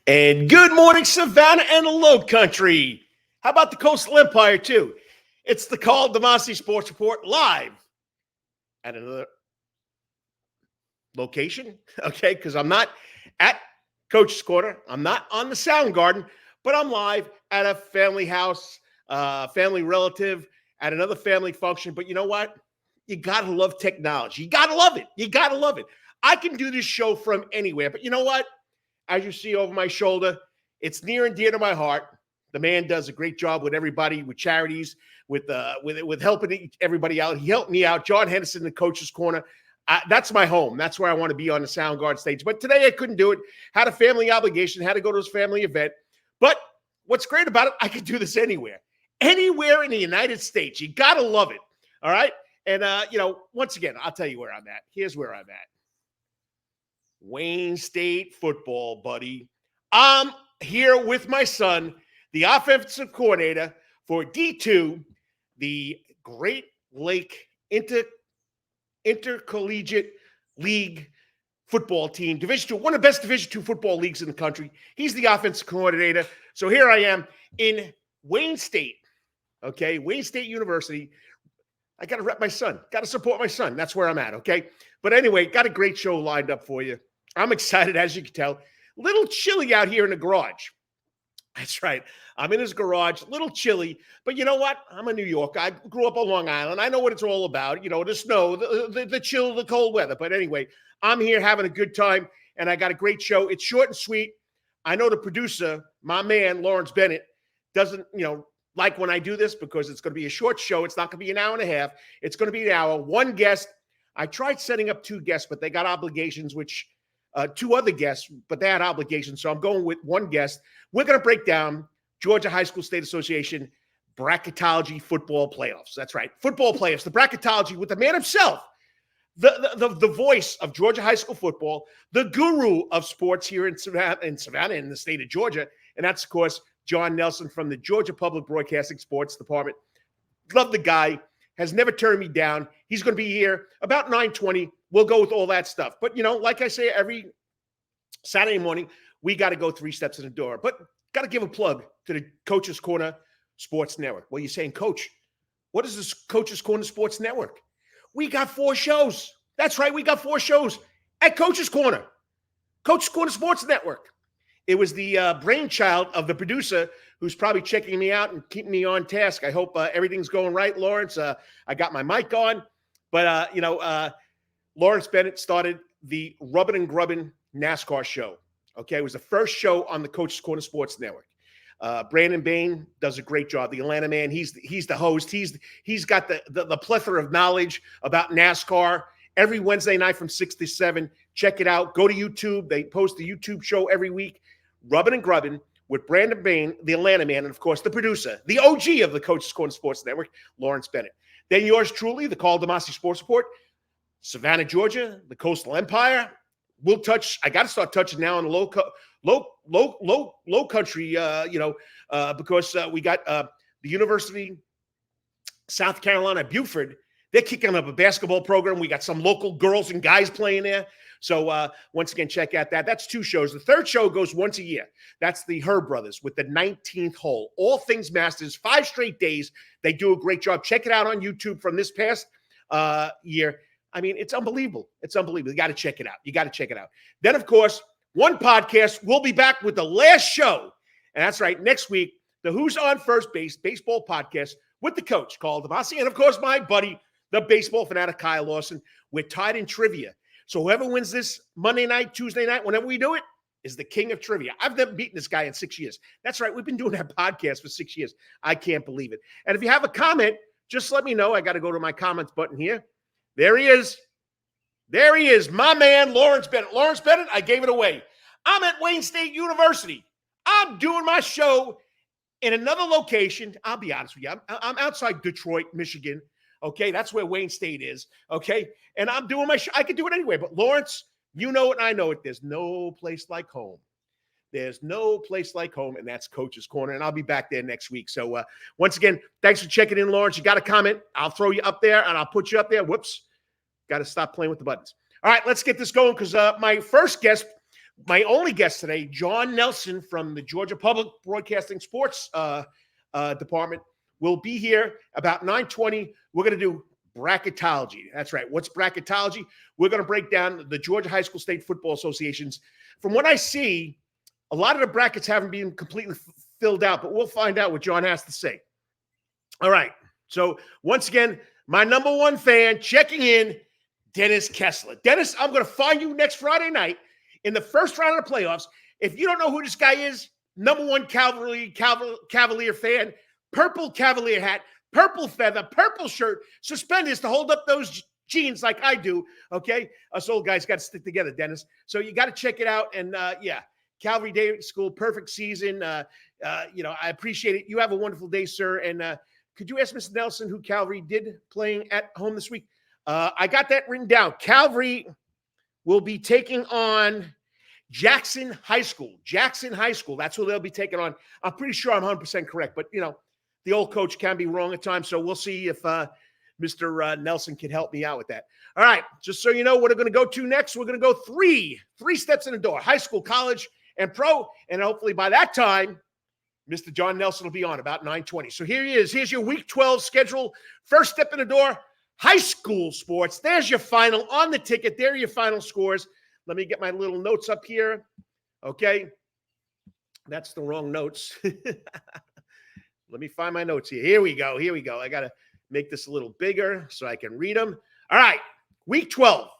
And good morning, Savannah and the Low Country. How about the Coastal Empire, too? It's the Karl DeMasi Sports Report live at another location, okay? Because I'm not at Coach's Corner. I'm not on the Sound Garden, but I'm live at a family house, family relative, at another family function. But you know what? You got to love technology. You got to love it. You got to love it. I can do this show from anywhere, but you know what? As you see over my shoulder, it's near and dear to my heart. The man does a great job with everybody, with charities, with helping everybody out. He helped me out. Jon Nelson, the Coach's Corner. That's my home. That's where I want to be on the Soundgarden stage. But today I couldn't do it. Had a family obligation. Had to go to this family event. But what's great about it, I could do this anywhere. Anywhere in the United States. You got to love it. All right? And, once again, I'll tell you where I'm at. Here's where I'm at. Wayne State football, buddy. I'm here with my son, the offensive coordinator for D2, the Great Lake Intercollegiate League football team, Division II, one of the best Division II football leagues in the country. He's the offensive coordinator. So here I am in Wayne State, okay, Wayne State University. I got to rep my son, got to support my son. That's where I'm at, okay? But anyway, got a great show lined up for you. I'm excited, as you can tell. A little chilly out here in the garage. That's right. I'm in his garage, a little chilly. But you know what? I'm a New Yorker. I grew up on Long Island. I know what it's all about. You know, the snow, the chill, the cold weather. But anyway, I'm here having a good time, and I got a great show. It's short and sweet. I know the producer, my man, Lawrence Bennett, doesn't, like when I do this because it's going to be a short show. It's not going to be an hour and a half. It's going to be an hour. One guest. I tried setting up two guests, but they got obligations, which two other guests, but they had obligations. So I'm going with one guest. We're going to break down Georgia High School State Association Bracketology football playoffs. That's right. Football playoffs, the bracketology with the man himself, the voice of Georgia high school football, the guru of sports here in Savannah, in the state of Georgia. And that's, of course, Jon Nelson from the Georgia Public Broadcasting Sports Department. Love the guy. Has never turned me down. He's going to be here about 9:20. We'll go with all that stuff. But, like I say, every Saturday morning, we got to go 3 steps in the door. But got to give a plug to the Coach's Corner Sports Network. Well, you're saying, Coach, what is this Coach's Corner Sports Network? We got 4 shows. That's right. We got 4 shows at Coach's Corner. Coach's Corner Sports Network. It was the brainchild of the producer who's probably checking me out and keeping me on task. I hope everything's going right, Lawrence. I got my mic on. But, Lawrence Bennett started the Rubbin' and Grubbin' NASCAR show. Okay, it was the first show on the Coach's Corner Sports Network. Brandon Bain does a great job. The Atlanta man, he's the host. He's got the plethora of knowledge about NASCAR. Every Wednesday night from 6 to 7. Check it out. Go to YouTube. They post a YouTube show every week. Rubbin' and Grubbin' with Brandon Bain, the Atlanta man, and, of course, the producer, the OG of the Coach's Corner Sports Network, Lawrence Bennett. Then yours truly, the Karl DeMasi Sports Report, Savannah, Georgia, the Coastal Empire. We'll touch. I got to start touching now on the low country, because we got the University South Carolina Beaufort. They're kicking up a basketball program. We got some local girls and guys playing there. So once again, check out that. That's 2 shows. The third show goes once a year. That's the Herb Brothers with the 19th hole. All things Masters, 5 straight days. They do a great job. Check it out on YouTube from this past year. I mean, it's unbelievable. It's unbelievable. You got to check it out. You got to check it out. Then, of course, one podcast. We'll be back with the last show. And that's right. Next week, the Who's on First Base baseball podcast with the coach, Karl DeMasi, and, of course, my buddy, the baseball fanatic, Kyle Lawson. We're tied in trivia. So whoever wins this Monday night, Tuesday night, whenever we do it, is the king of trivia. I've never beaten this guy in 6 years. That's right. We've been doing that podcast for 6 years. I can't believe it. And if you have a comment, just let me know. I got to go to my comments button here. There he is. There he is, my man, Lawrence Bennett. Lawrence Bennett, I gave it away. I'm at Wayne State University. I'm doing my show in another location. I'll be honest with you. I'm outside Detroit, Michigan. Okay, that's where Wayne State is. Okay, and I'm doing my show. I could do it anyway. But Lawrence, you know it and I know it. There's no place like home. There's no place like home, and that's Coach's Corner. And I'll be back there next week. So once again, thanks for checking in, Lawrence. You got a comment, I'll throw you up there, and I'll put you up there. Whoops. Got to stop playing with the buttons. All right, let's get this going because my first guest My only guest today, Jon Nelson from the Georgia Public Broadcasting Sports Department, will be here about 9:20. We're going to do bracketology. That's right. What's bracketology? We're going to break down the Georgia High School State Football Associations. From what I see, a lot of the brackets haven't been completely filled out, but we'll find out what Jon has to say. All right. So once again, my number one fan checking in, Dennis Kessler. Dennis, I'm going to find you next Friday night in the first round of the playoffs. If you don't know who this guy is, number one Cavalier fan, purple Cavalier hat, purple feather, purple shirt, suspenders to hold up those jeans like I do, okay? Us old guys got to stick together, Dennis. So you got to check it out. And, Calvary Day School, perfect season. I appreciate it. You have a wonderful day, sir. And could you ask Mr. Nelson who Calvary did playing at home this week? I got that written down. Calvary will be taking on Jackson High School. Jackson High School. That's who they'll be taking on. I'm pretty sure I'm 100% correct, but, the old coach can be wrong at times, so we'll see if Mr. Nelson can help me out with that. All right, just so you know what we're going to go to next, we're going to go three steps in the door, high school, college, and pro, and hopefully by that time, Mr. Jon Nelson will be on about 9:20. So here he is. Here's your Week 12 schedule. First step in the door, high school sports. There's your final on the ticket. There are your final scores. Let me get my little notes up here. Okay. That's the wrong notes. Let me find my notes here. Here we go. I got to make this a little bigger so I can read them. All right. Week 12.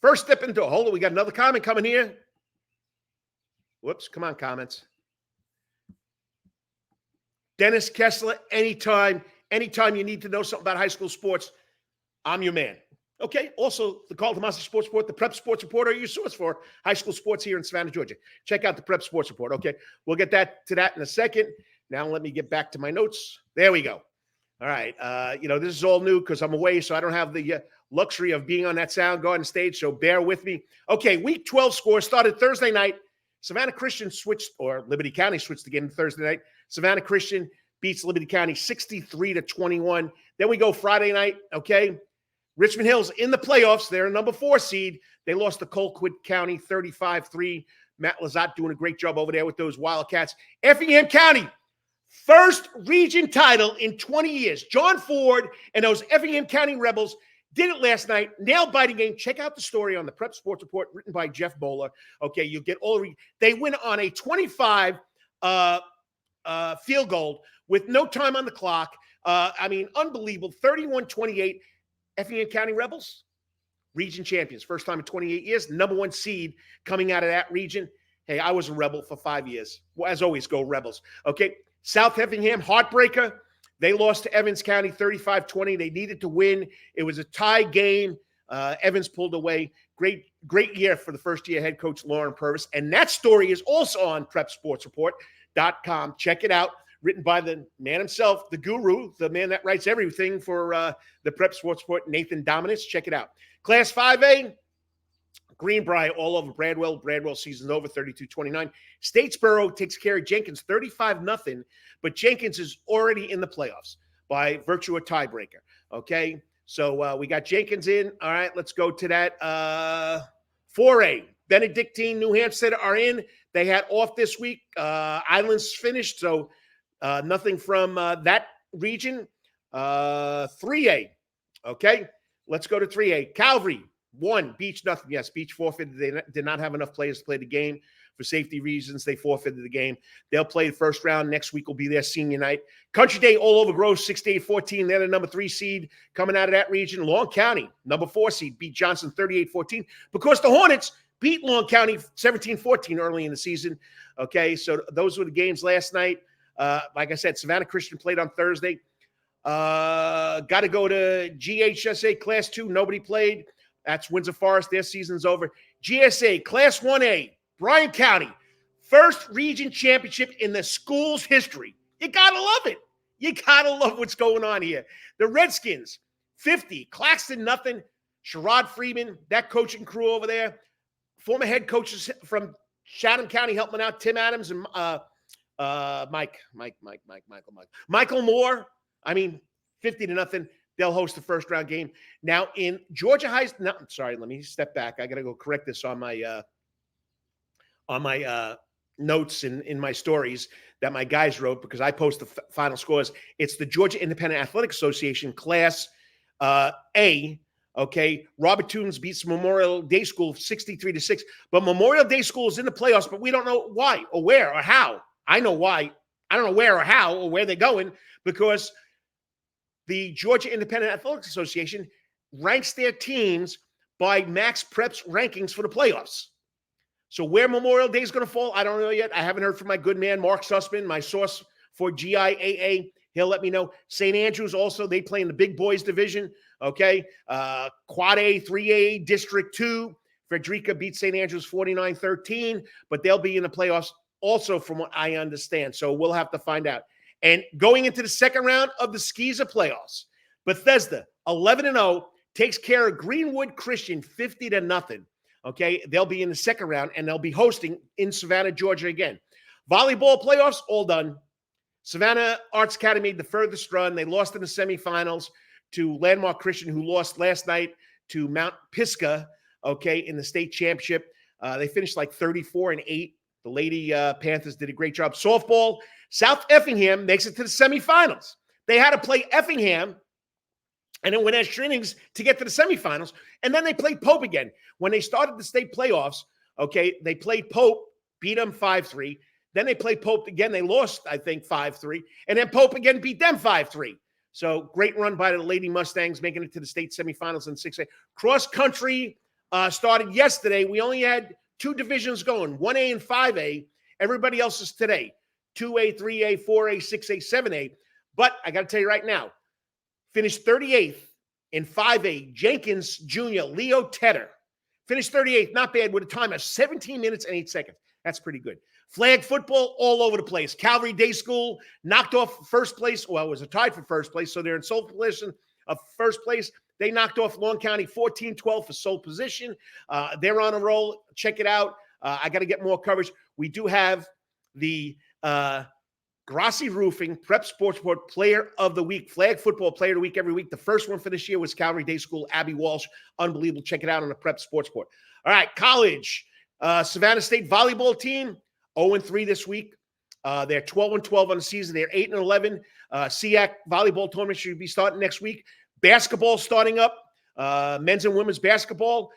First step into it. Hold on. We got another comment coming here. Whoops. Come on, comments. Dennis Kessler, anytime you need to know something about high school sports, I'm your man. Okay. Also, the Karl DeMasi Sports Report, the Prep Sports Report are your source for high school sports here in Savannah, Georgia. Check out the Prep Sports Report. Okay. We'll get to that in a second. Now let me get back to my notes. There we go. All right. This is all new because I'm away, so I don't have the luxury of being on that sound garden stage, so bear with me. Okay, Week 12 score started Thursday night. Savannah Christian Liberty County switched the game to Thursday night. Savannah Christian beats Liberty County 63-21. Then we go Friday night, okay? Richmond Hill's in the playoffs. They're a number 4 seed. They lost to Colquitt County 35-3. Matt Lazat doing a great job over there with those Wildcats. Effingham County, first region title in 20 years. John Ford and those Effingham County Rebels did it last night. Nail-biting game. Check out the story on the Prep Sports Report written by Jeff Bowler. Okay, you'll get all they win on a 25 field goal with no time on the clock. Unbelievable. 31-28. Effingham County Rebels, region champions. First time in 28 years. Number 1 seed coming out of that region. Hey, I was a Rebel for 5 years. Well, as always, go Rebels. Okay. South Effingham, heartbreaker. They lost to Evans County 35-20. They needed to win. It was a tie game. Evans pulled away. Great year for the first-year head coach, Lauren Purvis. And that story is also on PrepSportsReport.com. Check it out. Written by the man himself, the guru, the man that writes everything for the Prep Sports Report, Nathan Dominus. Check it out. Class 5A, Greenbrier all over Bradwell. Bradwell season's over, 32-29. Statesboro takes care of Jenkins, 35-0. But Jenkins is already in the playoffs by virtue of tiebreaker. Okay, so we got Jenkins in. All right, let's go to that 4A. Benedictine, New Hampshire are in. They had off this week. Islands finished, so nothing from that region. 3A. Okay, let's go to 3A. Calvary. 1, Beach, nothing. Yes, Beach forfeited. They did not have enough players to play the game. For safety reasons, they forfeited the game. They'll play the first round. Next week will be their senior night. Country Day all over Grove, 68-14. They're the number 3 seed coming out of that region. Long County, number 4 seed, beat Johnson 38-14 because the Hornets beat Long County 17-14 early in the season. Okay, so those were the games last night. Like I said, Savannah Christian played on Thursday. Got to go to GHSA Class 2. Nobody played. That's Windsor Forest. Their season's over. GSA Class 1A, Bryan County. First region championship in the school's history. You got to love it. You got to love what's going on here. The Redskins, 50. Claxton, nothing. Sherrod Freeman, that coaching crew over there. Former head coaches from Chatham County helping out. Tim Adams and Michael Moore. 50-0. They'll host the first round game. Now in Georgia High. No, I'm sorry. Let me step back. I got to go correct this on my on my notes in my stories that my guys wrote, because I post the final scores. It's the Georgia Independent Athletic Association Class A. Okay, Robert Toombs beats Memorial Day School 63-6. But Memorial Day School is in the playoffs, but we don't know why or where or how. I know why. I don't know where or how or where they're going, because the Georgia Independent Athletic Association ranks their teams by Max Prep's rankings for the playoffs. So where Memorial Day is going to fall, I don't know yet. I haven't heard from my good man, Mark Sussman, my source for GIAA. He'll let me know. St. Andrews also, they play in the big boys division, okay? Quad A, 3A, District 2. Frederica beat St. Andrews 49-13, but they'll be in the playoffs also from what I understand. So we'll have to find out. And going into the second round of the SCISA playoffs, Bethesda, 11-0, takes care of Greenwood Christian 50-0. Okay, they'll be in the second round, and they'll be hosting in Savannah, Georgia again. Volleyball playoffs, all done. Savannah Arts Academy, the furthest run. They lost in the semifinals to Landmark Christian, who lost last night to Mount Pisgah, okay, in the state championship. They finished like 34-8. The Lady Panthers did a great job. Softball, South Effingham makes it to the semifinals. They had to play Effingham and then went extra innings to get to the semifinals. And then they played Pope again. When they started the state playoffs, okay, they played Pope, beat them 5-3. Then they played Pope again. They lost, I think, 5-3. And then Pope again beat them 5-3. So great run by the Lady Mustangs, making it to the state semifinals in 6A. Cross country started yesterday. We only had 2 divisions going, 1A and 5A. Everybody else is today, 2A, 3A, 4A, 6A, 7A. But I got to tell you right now, finished 38th in 5A. Jenkins Jr., Leo Tedder, finished 38th. Not bad, with a time of 17 minutes and 8 seconds. That's pretty good. Flag football all over the place. Calvary Day School knocked off first place. Well, it was a tied for first place, so they're in sole position of first place. They knocked off Long County 14-12 for sole position. They're on a roll. Check it out. I got to get more coverage. We do have the Grassi Roofing Prep Sportsport Player of the Week, Flag Football Player of the Week every week. The first one for this year was Calvary Day School, Abby Walsh. Unbelievable. Check it out on the Prep Sportsport. All right, college. Savannah State volleyball team, 0-3 this week. They're 12-12 on the season. They're 8-11. SEAC volleyball tournament should be starting next week. Basketball starting up. Men's and women's basketball.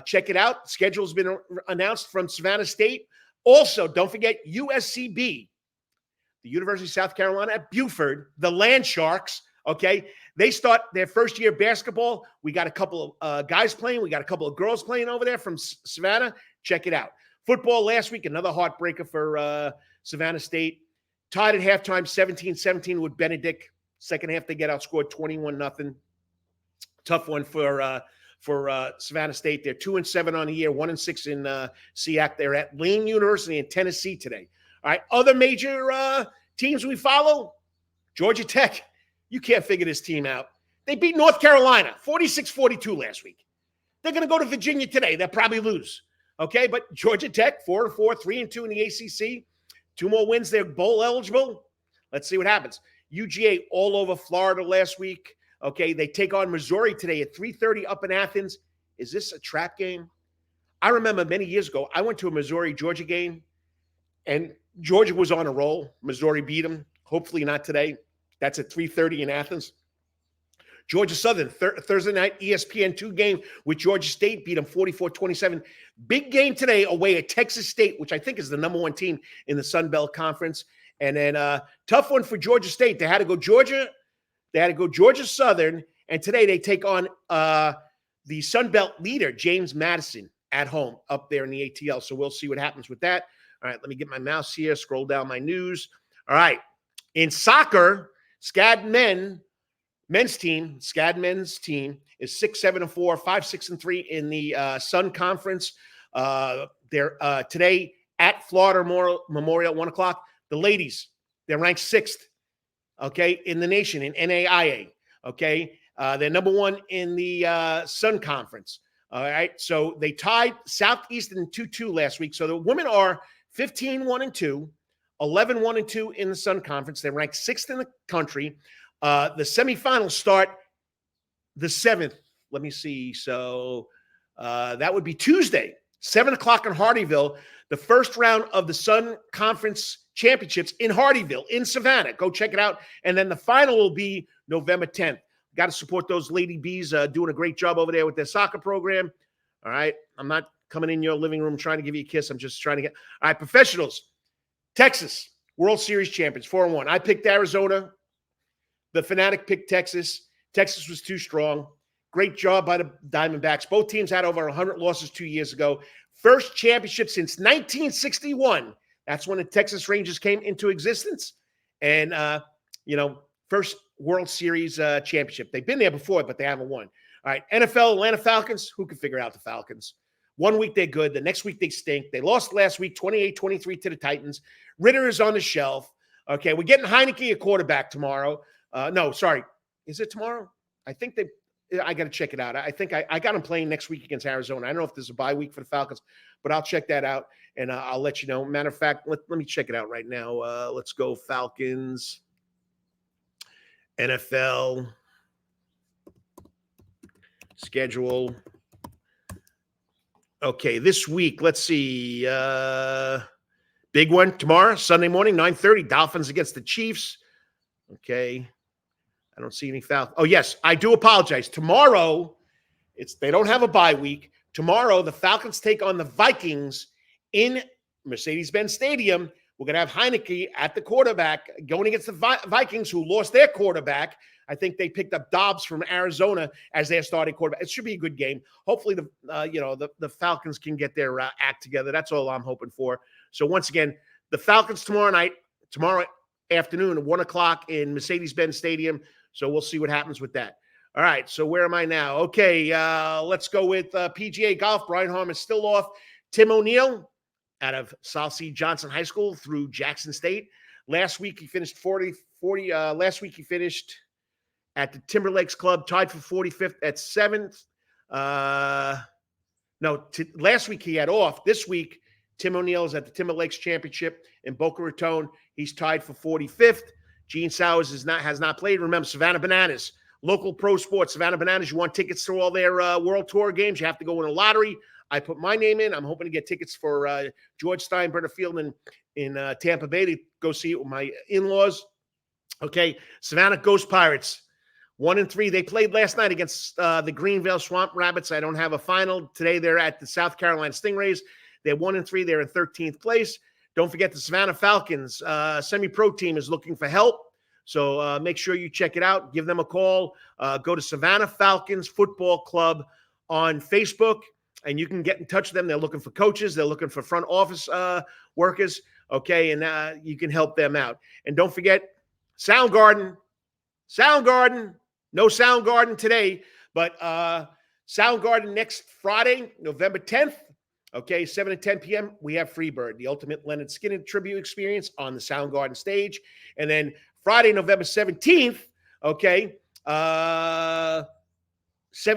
Check it out. Schedule's been announced from Savannah State. Also, don't forget USCB, the University of South Carolina at Buford, the Land Sharks. Okay, they start their first year basketball. We got a couple of guys playing. We got a couple of girls playing over there from Savannah. Check it out. Football last week, another heartbreaker for Savannah State. Tied at halftime, 17-17 with Benedict. Second half, they get outscored 21-0. Tough one for Savannah State. They're 2-7 on the year, 1-6 in SEAC. They're at Lane University in Tennessee today. All right, other major teams we follow, Georgia Tech. You can't figure this team out. They beat North Carolina 46-42 last week. They're going to go to Virginia today. They'll probably lose. Okay, but Georgia Tech, 4-4, 3-2 in the ACC. 2 more wins. They're bowl eligible. Let's see what happens. UGA all over Florida last week. Okay, they take on Missouri today at 3:30 up in Athens. Is this a trap game? I remember many years ago, I went to a Missouri-Georgia game, and Georgia was on a roll. Missouri beat them. Hopefully not today. That's at 3:30 in Athens. Georgia Southern, Thursday night ESPN2 game with Georgia State, beat them 44-27. Big game today away at Texas State, which I think is the number 1 team in the Sun Belt Conference. And then tough one for Georgia State. They had to go Georgia. They had to go Georgia Southern. And today they take on the Sun Belt leader, James Madison, at home up there in the ATL. So we'll see what happens with that. All right, let me get my mouse here, scroll down my news. All right. In soccer, SCAD men's team is 6-7-4, 5-6-3 in the Sun Conference. They're today at Florida Memorial, 1 o'clock. The ladies, they're ranked 6th, okay, in the nation in NAIA, okay. They're number 1 in the Sun Conference. All right, so they tied Southeastern 2-2 last week. So the women are 15-1-2, 11-1-2 in the Sun Conference. They're ranked 6th in the country. The semifinals start the 7th. Let me see. So that would be Tuesday, 7 o'clock in Hardyville. the first round of the Sun Conference Championships in Hardyville, in Savannah. Go check it out. And then the final will be November 10th. Got to support those Lady Bees doing a great job over there with their soccer program. All right. I'm not coming in your living room trying to give you a kiss. I'm just trying to get. All right. Professionals. Texas, World Series champions, 4-1. I picked Arizona. The Fanatic picked Texas. Texas was too strong. Great job by the Diamondbacks. Both teams had over 100 losses 2 years ago. First championship since 1961. That's when the Texas Rangers came into existence. And, first World Series championship. They've been there before, but they haven't won. All right, NFL, Atlanta Falcons. Who can figure out the Falcons? 1 week they're good. The next week they stink. They lost last week 28-23 to the Titans. Ritter is on the shelf. Okay, we're getting Heineke a quarterback tomorrow. No, sorry. Is it tomorrow? I think I got to check it out. I think I got them playing next week against Arizona. I don't know if there's a bye week for the Falcons, but I'll check that out, and I'll let you know. Matter of fact, let me check it out right now. Let's go Falcons, NFL, schedule. Okay, this week, let's see. Big one tomorrow, Sunday morning, 9:30, Dolphins against the Chiefs. Okay. I don't see any Falcons. Oh, yes, I do apologize. Tomorrow, they don't have a bye week. Tomorrow, the Falcons take on the Vikings in Mercedes-Benz Stadium. We're going to have Heineke at the quarterback going against the Vikings, who lost their quarterback. I think they picked up Dobbs from Arizona as their starting quarterback. It should be a good game. Hopefully, the Falcons can get their act together. That's all I'm hoping for. So once again, the Falcons tomorrow afternoon at 1:00 in Mercedes-Benz Stadium. So we'll see what happens with that. All right. So where am I now? Okay. Let's go with PGA golf. Brian Harman is still off. Tim O'Neill out of South C. Johnson High School through Jackson State. Last week he finished 40. Last week he finished at the Timberlakes Club, tied for 45th at 7th. Last week he had off. This week, Tim O'Neill is at the Timberlakes Championship in Boca Raton. He's tied for 45th. Gene Sowers has not played. Remember, Savannah Bananas, local pro sports. Savannah Bananas, you want tickets to all their World Tour games, you have to go in a lottery. I put my name in. I'm hoping to get tickets for George Steinbrenner Field in Tampa Bay to go see it with my in-laws. Okay, Savannah Ghost Pirates, 1-3. They played last night against the Greenville Swamp Rabbits. I don't have a final. Today they're at the South Carolina Stingrays. They're 1-3. They're in 13th place. Don't forget the Savannah Falcons semi-pro team is looking for help. So make sure you check it out. Give them a call. Go to Savannah Falcons Football Club on Facebook, and you can get in touch with them. They're looking for coaches. They're looking for front office workers. Okay, and you can help them out. And don't forget Soundgarden. No Soundgarden today, but Soundgarden next Friday, November 10th. Okay, 7 to 10 p.m., we have Freebird, the ultimate Leonard Skinner tribute experience on the Soundgarden stage. And then Friday, November 17th, okay, 7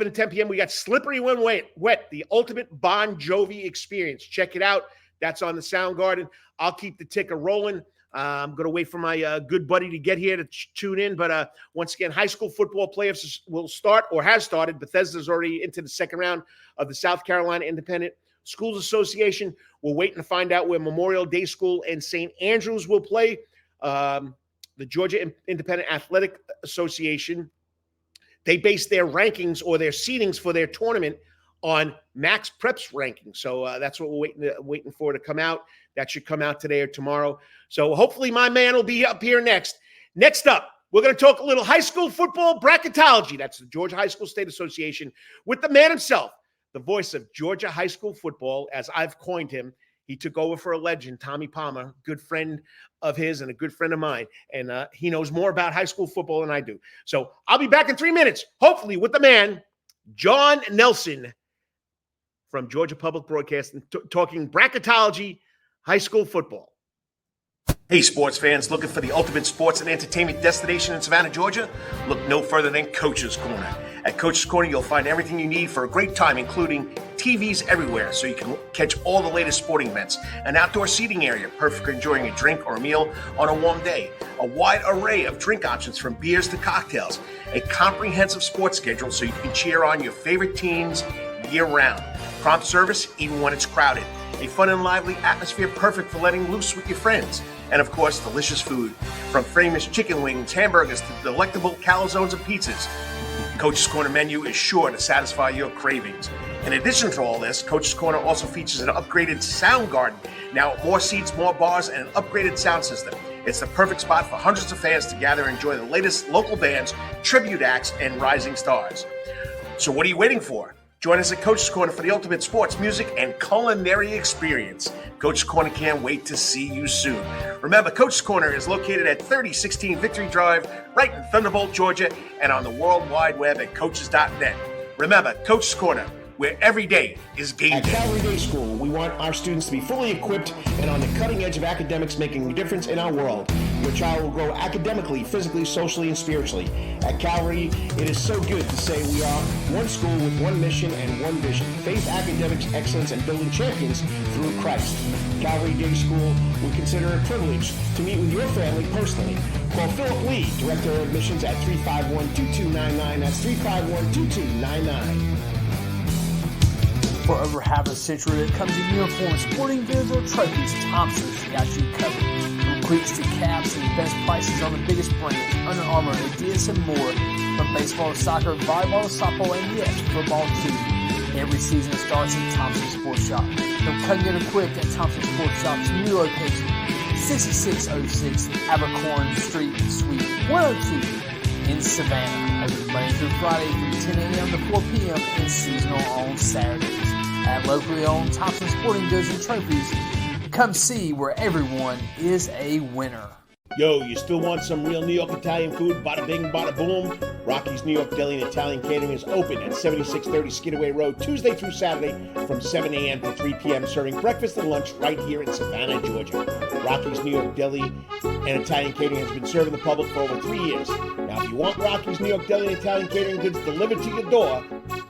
to 10 p.m., we got Slippery When Wet, the ultimate Bon Jovi experience. Check it out. That's on the Soundgarden. I'll keep the ticker rolling. I'm going to wait for my good buddy to get here to tune in. But once again, high school football playoffs will start or has started. Bethesda's already into the second round of the South Carolina Independent Schools Association. We're waiting to find out where Memorial Day School and St. Andrews will play. The Georgia Independent Athletic Association, they base their rankings or their seedings for their tournament on Max Prep's rankings. So that's what we're waiting for to come out. That should come out today or tomorrow. So hopefully my man will be up here next. Next up, we're going to talk a little high school football bracketology. That's the Georgia High School State Association with the man himself, the voice of Georgia high school football, as I've coined him. He took over for a legend, Tommy Palmer, good friend of his and a good friend of mine. And he knows more about high school football than I do. So I'll be back in 3 minutes, hopefully with the man, Jon Nelson from Georgia Public Broadcasting, talking bracketology, high school football. Hey, sports fans, looking for the ultimate sports and entertainment destination in Savannah, Georgia? Look no further than Coach's Corner. At Coach's Corner, you'll find everything you need for a great time, including TVs everywhere so you can catch all the latest sporting events, an outdoor seating area, perfect for enjoying a drink or a meal on a warm day, a wide array of drink options from beers to cocktails, a comprehensive sports schedule so you can cheer on your favorite teams year-round. Prompt service, even when it's crowded. A fun and lively atmosphere perfect for letting loose with your friends. And of course, delicious food. From famous chicken wings, hamburgers, to delectable calzones and pizzas. Coach's Corner menu is sure to satisfy your cravings. In addition to all this, Coach's Corner also features an upgraded sound garden. Now, more seats, more bars, and an upgraded sound system. It's the perfect spot for hundreds of fans to gather and enjoy the latest local bands, tribute acts, and rising stars. So what are you waiting for? Join us at Coach's Corner for the ultimate sports, music, and culinary experience. Coach's Corner can't wait to see you soon. Remember, Coach's Corner is located at 3016 Victory Drive, right in Thunderbolt, Georgia, and on the World Wide Web at coaches.net. Remember, Coach's Corner, where every day is game At day. Calvary Day School, we want our students to be fully equipped and on the cutting edge of academics, making a difference in our world. Your child will grow academically, physically, socially, and spiritually. At Calvary, it is so good to say we are one school with one mission and one vision: faith, academics, excellence, and building champions through Christ. Calvary Day School, we consider it a privilege to meet with your family personally. Call Philip Lee, Director of Admissions, at 351-2299. That's 351-2299. For over half a century, when it comes to uniforms, sporting goods, or trophies, Thompson's got you covered. From cleats to caps and best prices on the biggest brands, Under Armour, Adidas, and more. From baseball to soccer, volleyball to softball, and yes, football too. Every season starts at Thompson Sports Shop. From cutting and equipped at Thompson Sports Shop's new location, 6606 Abercorn Street, Suite 102 in Savannah. Open Monday through Friday from 10 a.m. to 4 p.m. and seasonal on Saturdays. At locally owned Thompson Sporting Goods and Trophies, come see where everyone is a winner. Yo, you still want some real New York Italian food? Bada bing, bada boom. Rocky's New York Deli and Italian Catering is open at 7630 Skidaway Road, Tuesday through Saturday from 7 a.m. to 3 p.m., serving breakfast and lunch right here in Savannah, Georgia. Rocky's New York Deli and Italian Catering has been serving the public for over 3 years. Now, if you want Rocky's New York Deli and Italian Catering goods delivered to your door,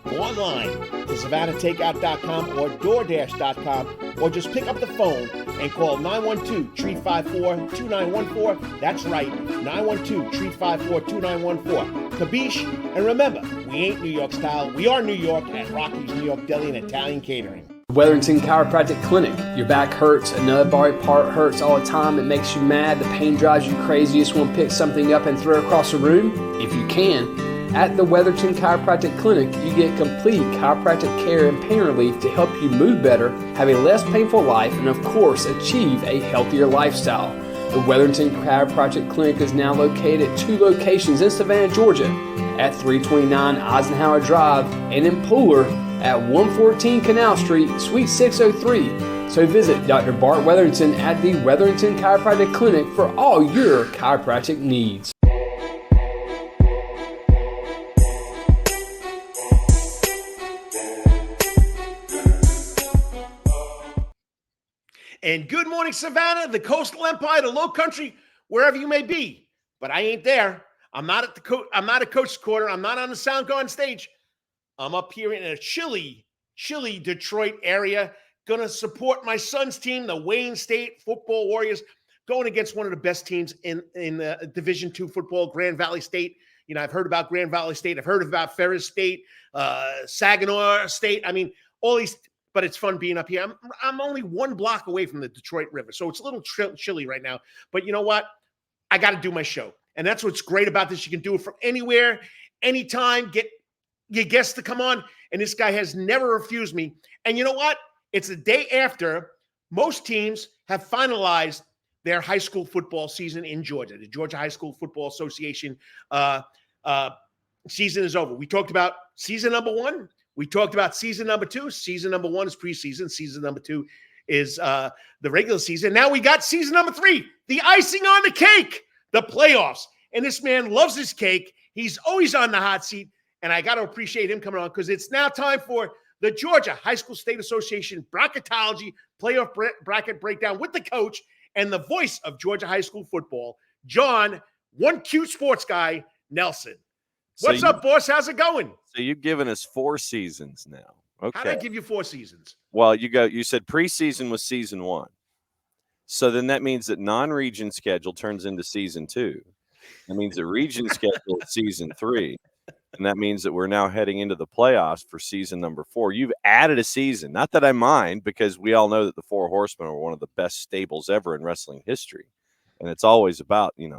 go online to SavannahTakeout.com or DoorDash.com, or just pick up the phone and call 912-354-2914. That's right, 912-354-2914. Kabish, and remember, we ain't New York style, we are New York at Rocky's New York Deli and Italian Catering. Weatherington Chiropractic Clinic. Your back hurts, another body part hurts all the time, it makes you mad, the pain drives you crazy, you just want to pick something up and throw it across the room? If you can. At the Weatherton Chiropractic Clinic, you get complete chiropractic care and pain relief to help you move better, have a less painful life, and of course, achieve a healthier lifestyle. The Weatherton Chiropractic Clinic is now located at 2 locations in Savannah, Georgia, at 329 Eisenhower Drive and in Pooler at 114 Canal Street, Suite 603. So visit Dr. Bart Weatherington at the Weatherington Chiropractic Clinic for all your chiropractic needs. And good morning, Savannah, the coastal empire, the low country, wherever you may be. But I ain't there. I'm not at I'm not at Coach's Corner. I'm not on the Soundgarden stage. I'm up here in a chilly Detroit area, gonna support my son's team, the Wayne State Football Warriors, going against one of the best teams in the Division II football, Grand Valley State. You know, I've heard about Grand Valley State. I've heard about Ferris State, Saginaw State. I mean, all these. But it's fun being up here. I'm only 1 block away from the Detroit River, so it's a little chilly right now. But you know what? I got to do my show. And that's what's great about this. You can do it from anywhere, anytime, get your guests to come on. And this guy has never refused me. And you know what? It's the day after most teams have finalized their high school football season in Georgia. The Georgia High School Football Association season is over. We talked about season number 1. We talked about season number 2. Season number 1 is preseason. Season number 2 is the regular season. Now we got season number 3, the icing on the cake, the playoffs. And this man loves his cake. He's always on the hot seat. And I got to appreciate him coming on because it's now time for the Georgia High School State Association Bracketology playoff bracket breakdown with the coach and the voice of Georgia high school football, Jon, one cute sports guy, Nelson. What's up, boss? How's it going? So you've given us 4 seasons now. Okay. How did I give you 4 seasons? Well, you said preseason was season 1. So then that means that non-region schedule turns into season 2. That means the region schedule is season 3. And that means that we're now heading into the playoffs for season number 4. You've added a season. Not that I mind, because we all know that the Four Horsemen are one of the best stables ever in wrestling history. And it's always about, the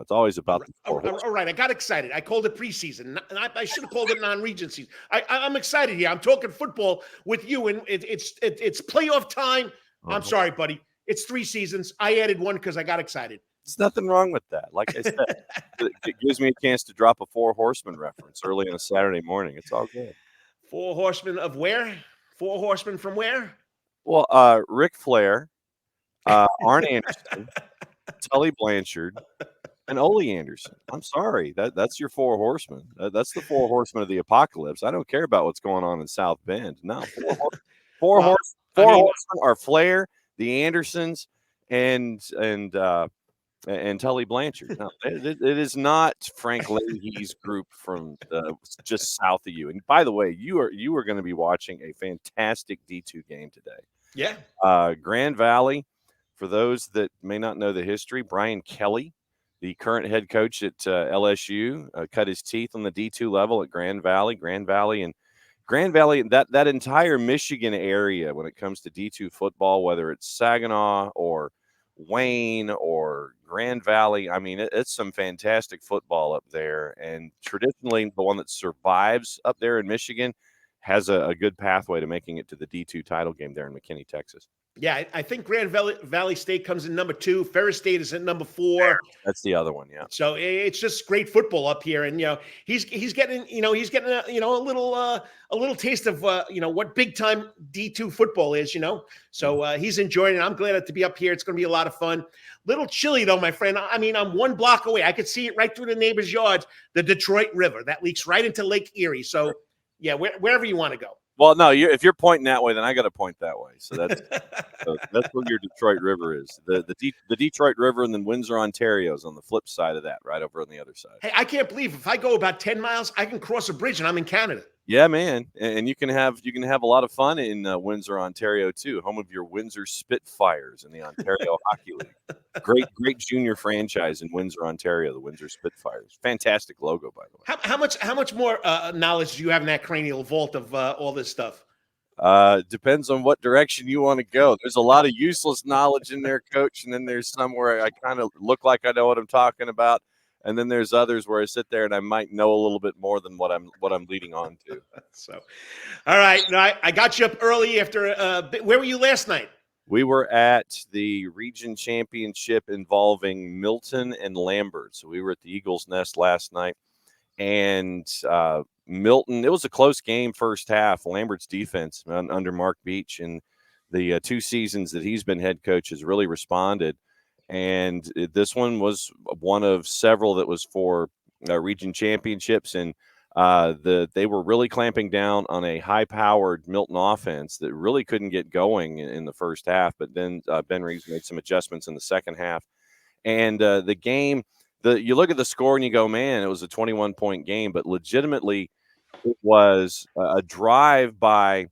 Four Horsemen. All right, I got excited. I called it preseason. I should have called it non-region season. I'm excited here. I'm talking football with you, and it's playoff time. I'm sorry, buddy. It's 3 seasons. I added one because I got excited. There's nothing wrong with that. Like I said, it gives me a chance to drop a Four Horsemen reference early on a Saturday morning. It's all good. 4 horsemen of where? 4 horsemen from where? Well, Ric Flair, Arn Anderson, Tully Blanchard, and Ole Anderson. I'm sorry. That's your 4 horsemen. That's the 4 horsemen of the apocalypse. I don't care about what's going on in South Bend. No, four horsemen are Flair, the Andersons, and Tully Blanchard. No, it is not Frank Leahy's group from just south of you. And by the way, you are going to be watching a fantastic D2 game today. Yeah. Grand Valley. For those that may not know the history, Brian Kelly, the current head coach at LSU, cut his teeth on the D2 level at Grand Valley. Grand Valley, that entire Michigan area when it comes to D2 football, whether it's Saginaw or Wayne or Grand Valley, I mean, it's some fantastic football up there. And traditionally, the one that survives up there in Michigan has a good pathway to making it to the D2 title game there in McKinney, Texas. Yeah, I think Grand Valley State comes in number 2. Ferris State is at number 4. That's the other one, yeah. So it's just great football up here, and he's getting a little taste of what big time D2 football is, So he's enjoying it. I'm glad to be up here. It's going to be a lot of fun. Little chilly though, my friend. I mean, I'm 1 block away. I could see it right through the neighbor's yards. The Detroit River that leaks right into Lake Erie. So yeah, wherever you want to go. Well, no, if you're pointing that way, then I got to point that way. So that's where your Detroit River is. The Detroit River, and then Windsor, Ontario is on the flip side of that, right over on the other side. Hey, I can't believe if I go about 10 miles, I can cross a bridge and I'm in Canada. Yeah, man, and you can have a lot of fun in Windsor, Ontario too, home of your Windsor Spitfires in the Ontario Hockey League. Great junior franchise in Windsor, Ontario, the Windsor Spitfires. Fantastic logo, by the way. How much more knowledge do you have in that cranial vault of all this stuff? Depends on what direction you want to go. There's a lot of useless knowledge in there, Coach, and then there's some where I kind of look like I know what I'm talking about. And then there's others where I sit there and I might know a little bit more than what I'm leading on to. So, all right. Now, I got you up early after where were you last night? We were at the region championship involving Milton and Lambert. So we were at the Eagles Nest last night. And Milton, it was a close game first half. Lambert's defense under Mark Beach in the 2 seasons that he's been head coach has really responded. And this one was one of several that was for region championships. And they were really clamping down on a high-powered Milton offense that really couldn't get going in the first half. But then Ben Reeves made some adjustments in the second half. And the game, you look at the score and you go, man, it was a 21-point game. But legitimately, it was a drive by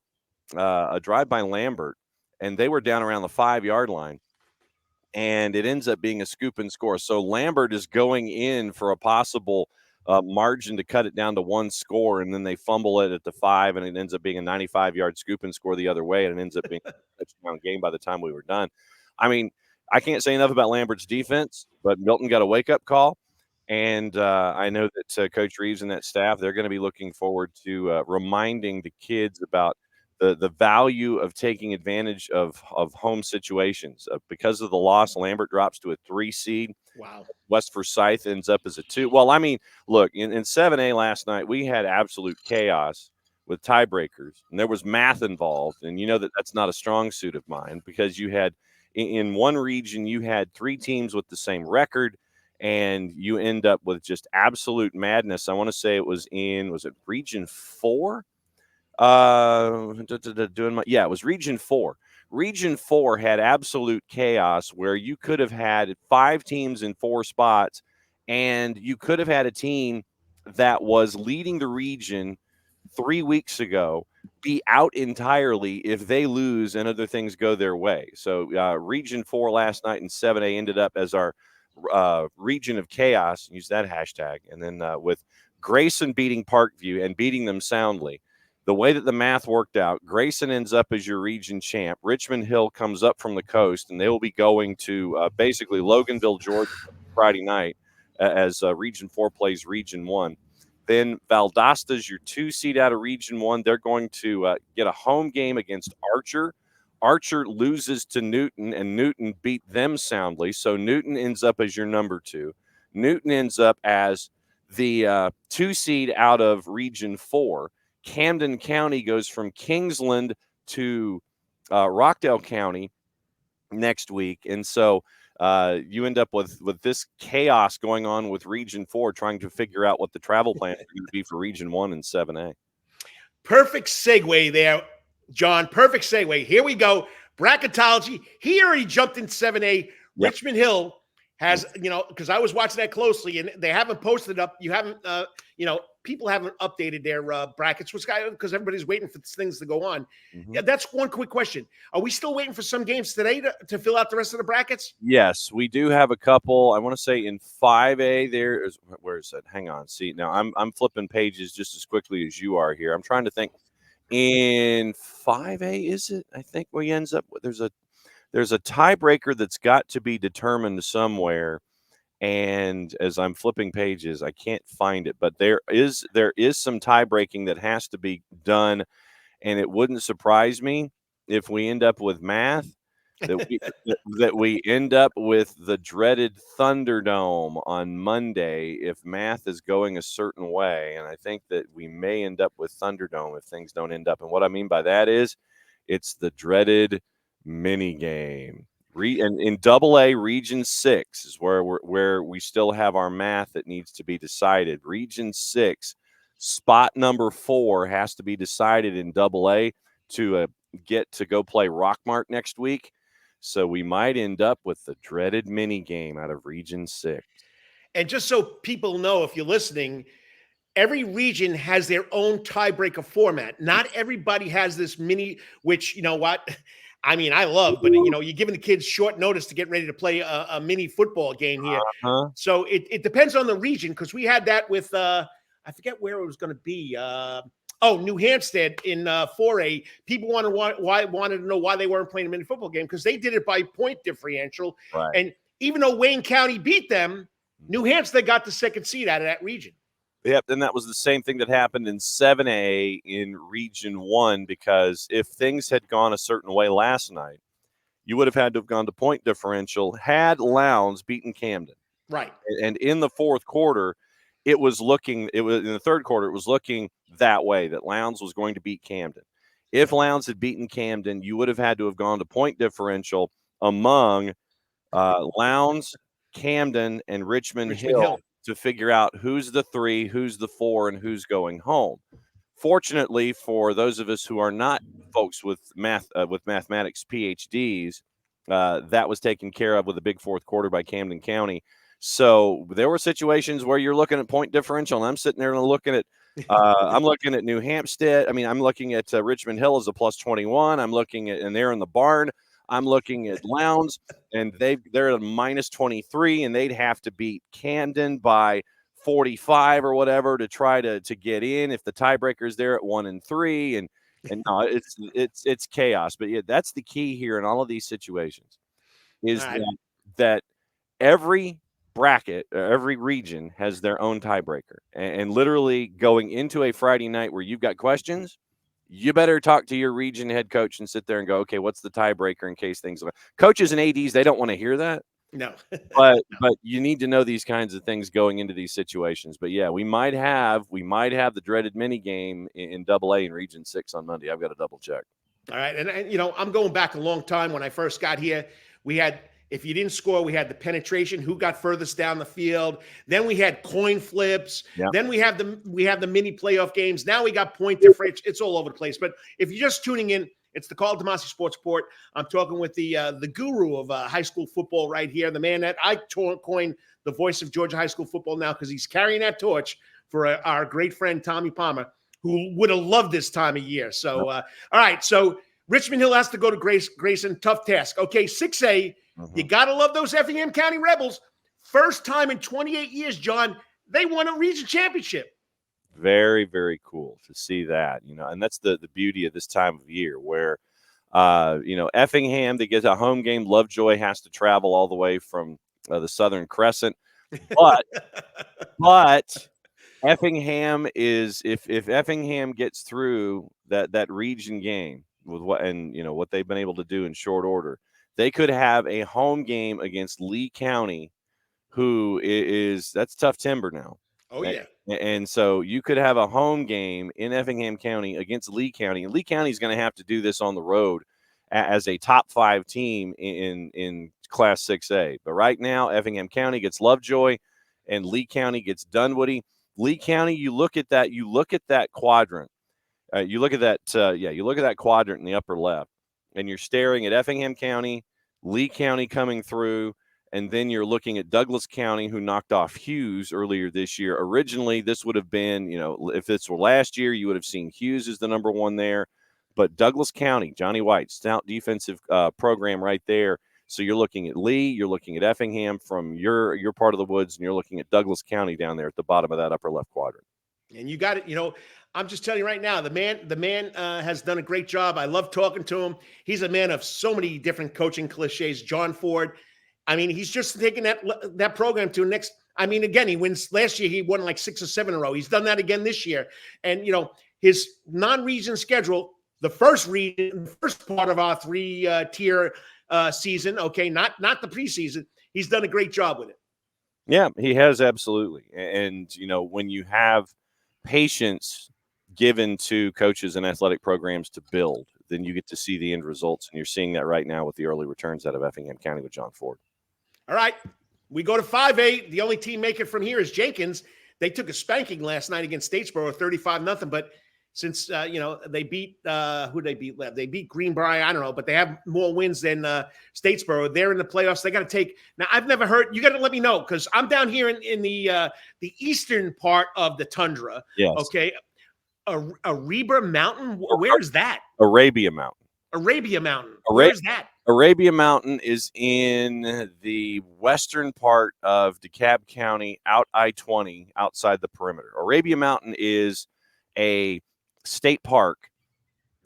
Lambert, and they were down around the 5-yard line. And it ends up being a scoop and score. So Lambert is going in for a possible margin to cut it down to 1 score, and then they fumble it at the 5, and it ends up being a 95-yard scoop and score the other way, and it ends up being a touchdown game by the time we were done. I mean, I can't say enough about Lambert's defense, but Milton got a wake-up call, and I know that Coach Reeves and that staff, they're going to be looking forward to reminding the kids about the value of taking advantage of home situations. Because of the loss, Lambert drops to a 3 seed. Wow. West Forsyth ends up as a 2. Well, I mean, look, in 7A last night, we had absolute chaos with tiebreakers, and there was math involved. And you know that's not a strong suit of mine, because you had in one region, you had 3 teams with the same record, and you end up with just absolute madness. I want to say it was Region 4? It was Region 4. Region 4 had absolute chaos where you could have had 5 teams in 4 spots, and you could have had a team that was leading the region 3 weeks ago be out entirely if they lose and other things go their way. So Region 4 last night in 7A ended up as our region of chaos, use that hashtag, and then with Grayson beating Parkview and beating them soundly. The way that the math worked out, Grayson ends up as your region champ. Richmond Hill comes up from the coast, and they will be going to basically Loganville, Georgia, Friday night as Region 4 plays Region 1. Then Valdosta's your 2 seed out of Region 1. They're going to get a home game against Archer. Archer loses to Newton, and Newton beat them soundly. So Newton ends up as your number 2. Newton ends up as the 2 seed out of Region 4. Camden County goes from Kingsland to Rockdale County next week. And so you end up with this chaos going on with Region 4, trying to figure out what the travel plans are going to be for Region 1 and 7A. Perfect segue there, John. Perfect segue. Here we go. Bracketology. He already jumped in 7A. Yep. Richmond Hill has, because I was watching that closely, and they haven't posted up. You haven't, people haven't updated their brackets, because everybody's waiting for things to go on. Mm-hmm. Yeah, that's one quick question. Are we still waiting for some games today to fill out the rest of the brackets? Yes, we do have a couple. I want to say in 5A there is, where is it? Hang on. See, now I'm flipping pages just as quickly as you are here. I'm trying to think. In 5A, is it? I think we ends up with there's a tiebreaker that's got to be determined somewhere. And as I'm flipping pages, I can't find it, but there is some tie breaking that has to be done. And it wouldn't surprise me if we end up with math, that we end up with the dreaded Thunderdome on Monday if math is going a certain way. And I think that we may end up with Thunderdome if things don't end up. And what I mean by that is it's the dreaded mini game. In AA, Region 6 is where we still have our math that needs to be decided. Region 6, spot number 4 has to be decided in AA to get to go play Rockmart next week. So we might end up with the dreaded mini game out of Region 6. And just so people know, if you're listening, every region has their own tiebreaker format. Not everybody has this mini, which, you know what? I mean, I love, but you're giving the kids short notice to get ready to play a mini football game here. Uh-huh. So it depends on the region, because we had that with I forget where it was going to be. New Hampstead in 4A. People wanted to know why they weren't playing a mini football game, because they did it by point differential. Right. And even though Wayne County beat them, New Hampstead got the 2nd seed out of that region. Yep, and that was the same thing that happened in 7A in Region 1, because if things had gone a certain way last night, you would have had to have gone to point differential had Lowndes beaten Camden. Right. And in the fourth quarter, in the third quarter, it was looking that way, that Lowndes was going to beat Camden. If Lowndes had beaten Camden, you would have had to have gone to point differential among Lowndes, Camden, and Richmond Hill to figure out who's the 3, who's the 4, and who's going home. Fortunately, for those of us who are not folks with mathematics PhDs, that was taken care of with a big fourth quarter by Camden County. So there were situations where you're looking at point differential, and I'm sitting there and looking at I'm looking at New Hampstead. I mean, I'm looking at Richmond Hill as a plus 21. I'm looking at, and they're in the barn. I'm looking at Lowndes, and they're at a minus 23, and they'd have to beat Camden by 45 or whatever to try to get in if the tiebreaker's there at 1 and 3. And no, it's chaos. But yeah, that's the key here in all of these situations, is that every bracket, every region has their own tiebreaker. And literally going into a Friday night where you've got questions, you better talk to your region head coach and sit there and go, okay, what's the tiebreaker in case things go. Coaches and ADs, they don't want to hear that. No. but you need to know these kinds of things going into these situations. But yeah, we might have the dreaded mini game in AA in Region 6 on Monday. I've got to double check. All right. And I'm going back a long time. When I first got here, we had, if you didn't score, we had the penetration, who got furthest down the field. Then we had coin flips. Yeah. Then we have the mini playoff games. Now we got point differential. It's all over the place. But if you're just tuning in, it's the Karl DeMasi Sports Report. I'm talking with the guru of high school football right here, the man that I coined the voice of Georgia high school football now, because he's carrying that torch for our great friend Tommy Palmer, who would have loved this time of year. So, all right. So Richmond Hill has to go to Grayson. Tough task. Okay, 6A. You got to love those Effingham County Rebels. First time in 28 years, John, they won a region championship. very, very cool to see that, and that's the beauty of this time of year where, Effingham, they get a home game. Lovejoy has to travel all the way from the Southern Crescent, but Effingham is if Effingham gets through that region game with what they've been able to do in short order, they could have a home game against Lee County, who that's tough timber now. Oh yeah. And so you could have a home game in Effingham County against Lee County, and Lee County is going to have to do this on the road as a top 5 team in Class 6A. But right now, Effingham County gets Lovejoy, and Lee County gets Dunwoody. Lee County, you look at that quadrant. You look at that quadrant in the upper left, and you're staring at Effingham County, Lee County coming through, and then you're looking at Douglas County, who knocked off Hughes earlier this year. Originally, this would have been, if this were last year, you would have seen Hughes as the number 1 there. But Douglas County, Johnny White, stout defensive program right there. So you're looking at Lee, you're looking at Effingham from your part of the woods, and you're looking at Douglas County down there at the bottom of that upper left quadrant. And you got it. I'm just telling you right now, the man has done a great job. I love talking to him. He's a man of so many different coaching cliches. John Ford. I mean, he's just taking that program to the next. I mean, again, he wins. Last year, he won like 6 or 7 in a row. He's done that again this year. And, his non-region schedule, the first part of our 3-tier season, okay, not the preseason, he's done a great job with it. Yeah, he has, absolutely. And, when you have patience given to coaches and athletic programs to build, then you get to see the end results. And you're seeing that right now with the early returns out of Effingham County with John Ford. All right, we go to 5A. The only team making from here is Jenkins. They took a spanking last night against Statesboro, 35-0. But since they beat who they beat, they beat Greenbrier. I don't know, but they have more wins than Statesboro. They're in the playoffs. They got to take. Now, I've never heard. You got to let me know because I'm down here in the eastern part of the tundra. Yes. Okay, Arabia Mountain. Where is that? Arabia Mountain. Arabia Mountain. Where is that? Arabia Mountain is in the western part of DeKalb County, out I-20, outside the perimeter. Arabia Mountain is a state park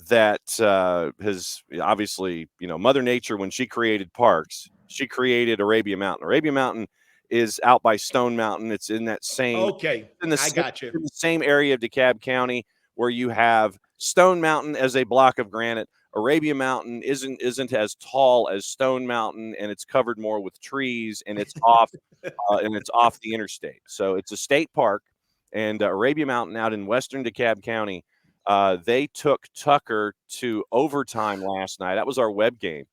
that has obviously, Mother Nature, when she created parks, she created Arabia Mountain. Arabia Mountain is out by Stone Mountain. It's in that same got you. In the same area of DeKalb County where you have Stone Mountain as a block of granite. Arabia Mountain isn't as tall as Stone Mountain, and it's covered more with trees, and it's off the interstate. So it's a state park, and Arabia Mountain out in western DeKalb County, they took Tucker to overtime last night. That was our web game,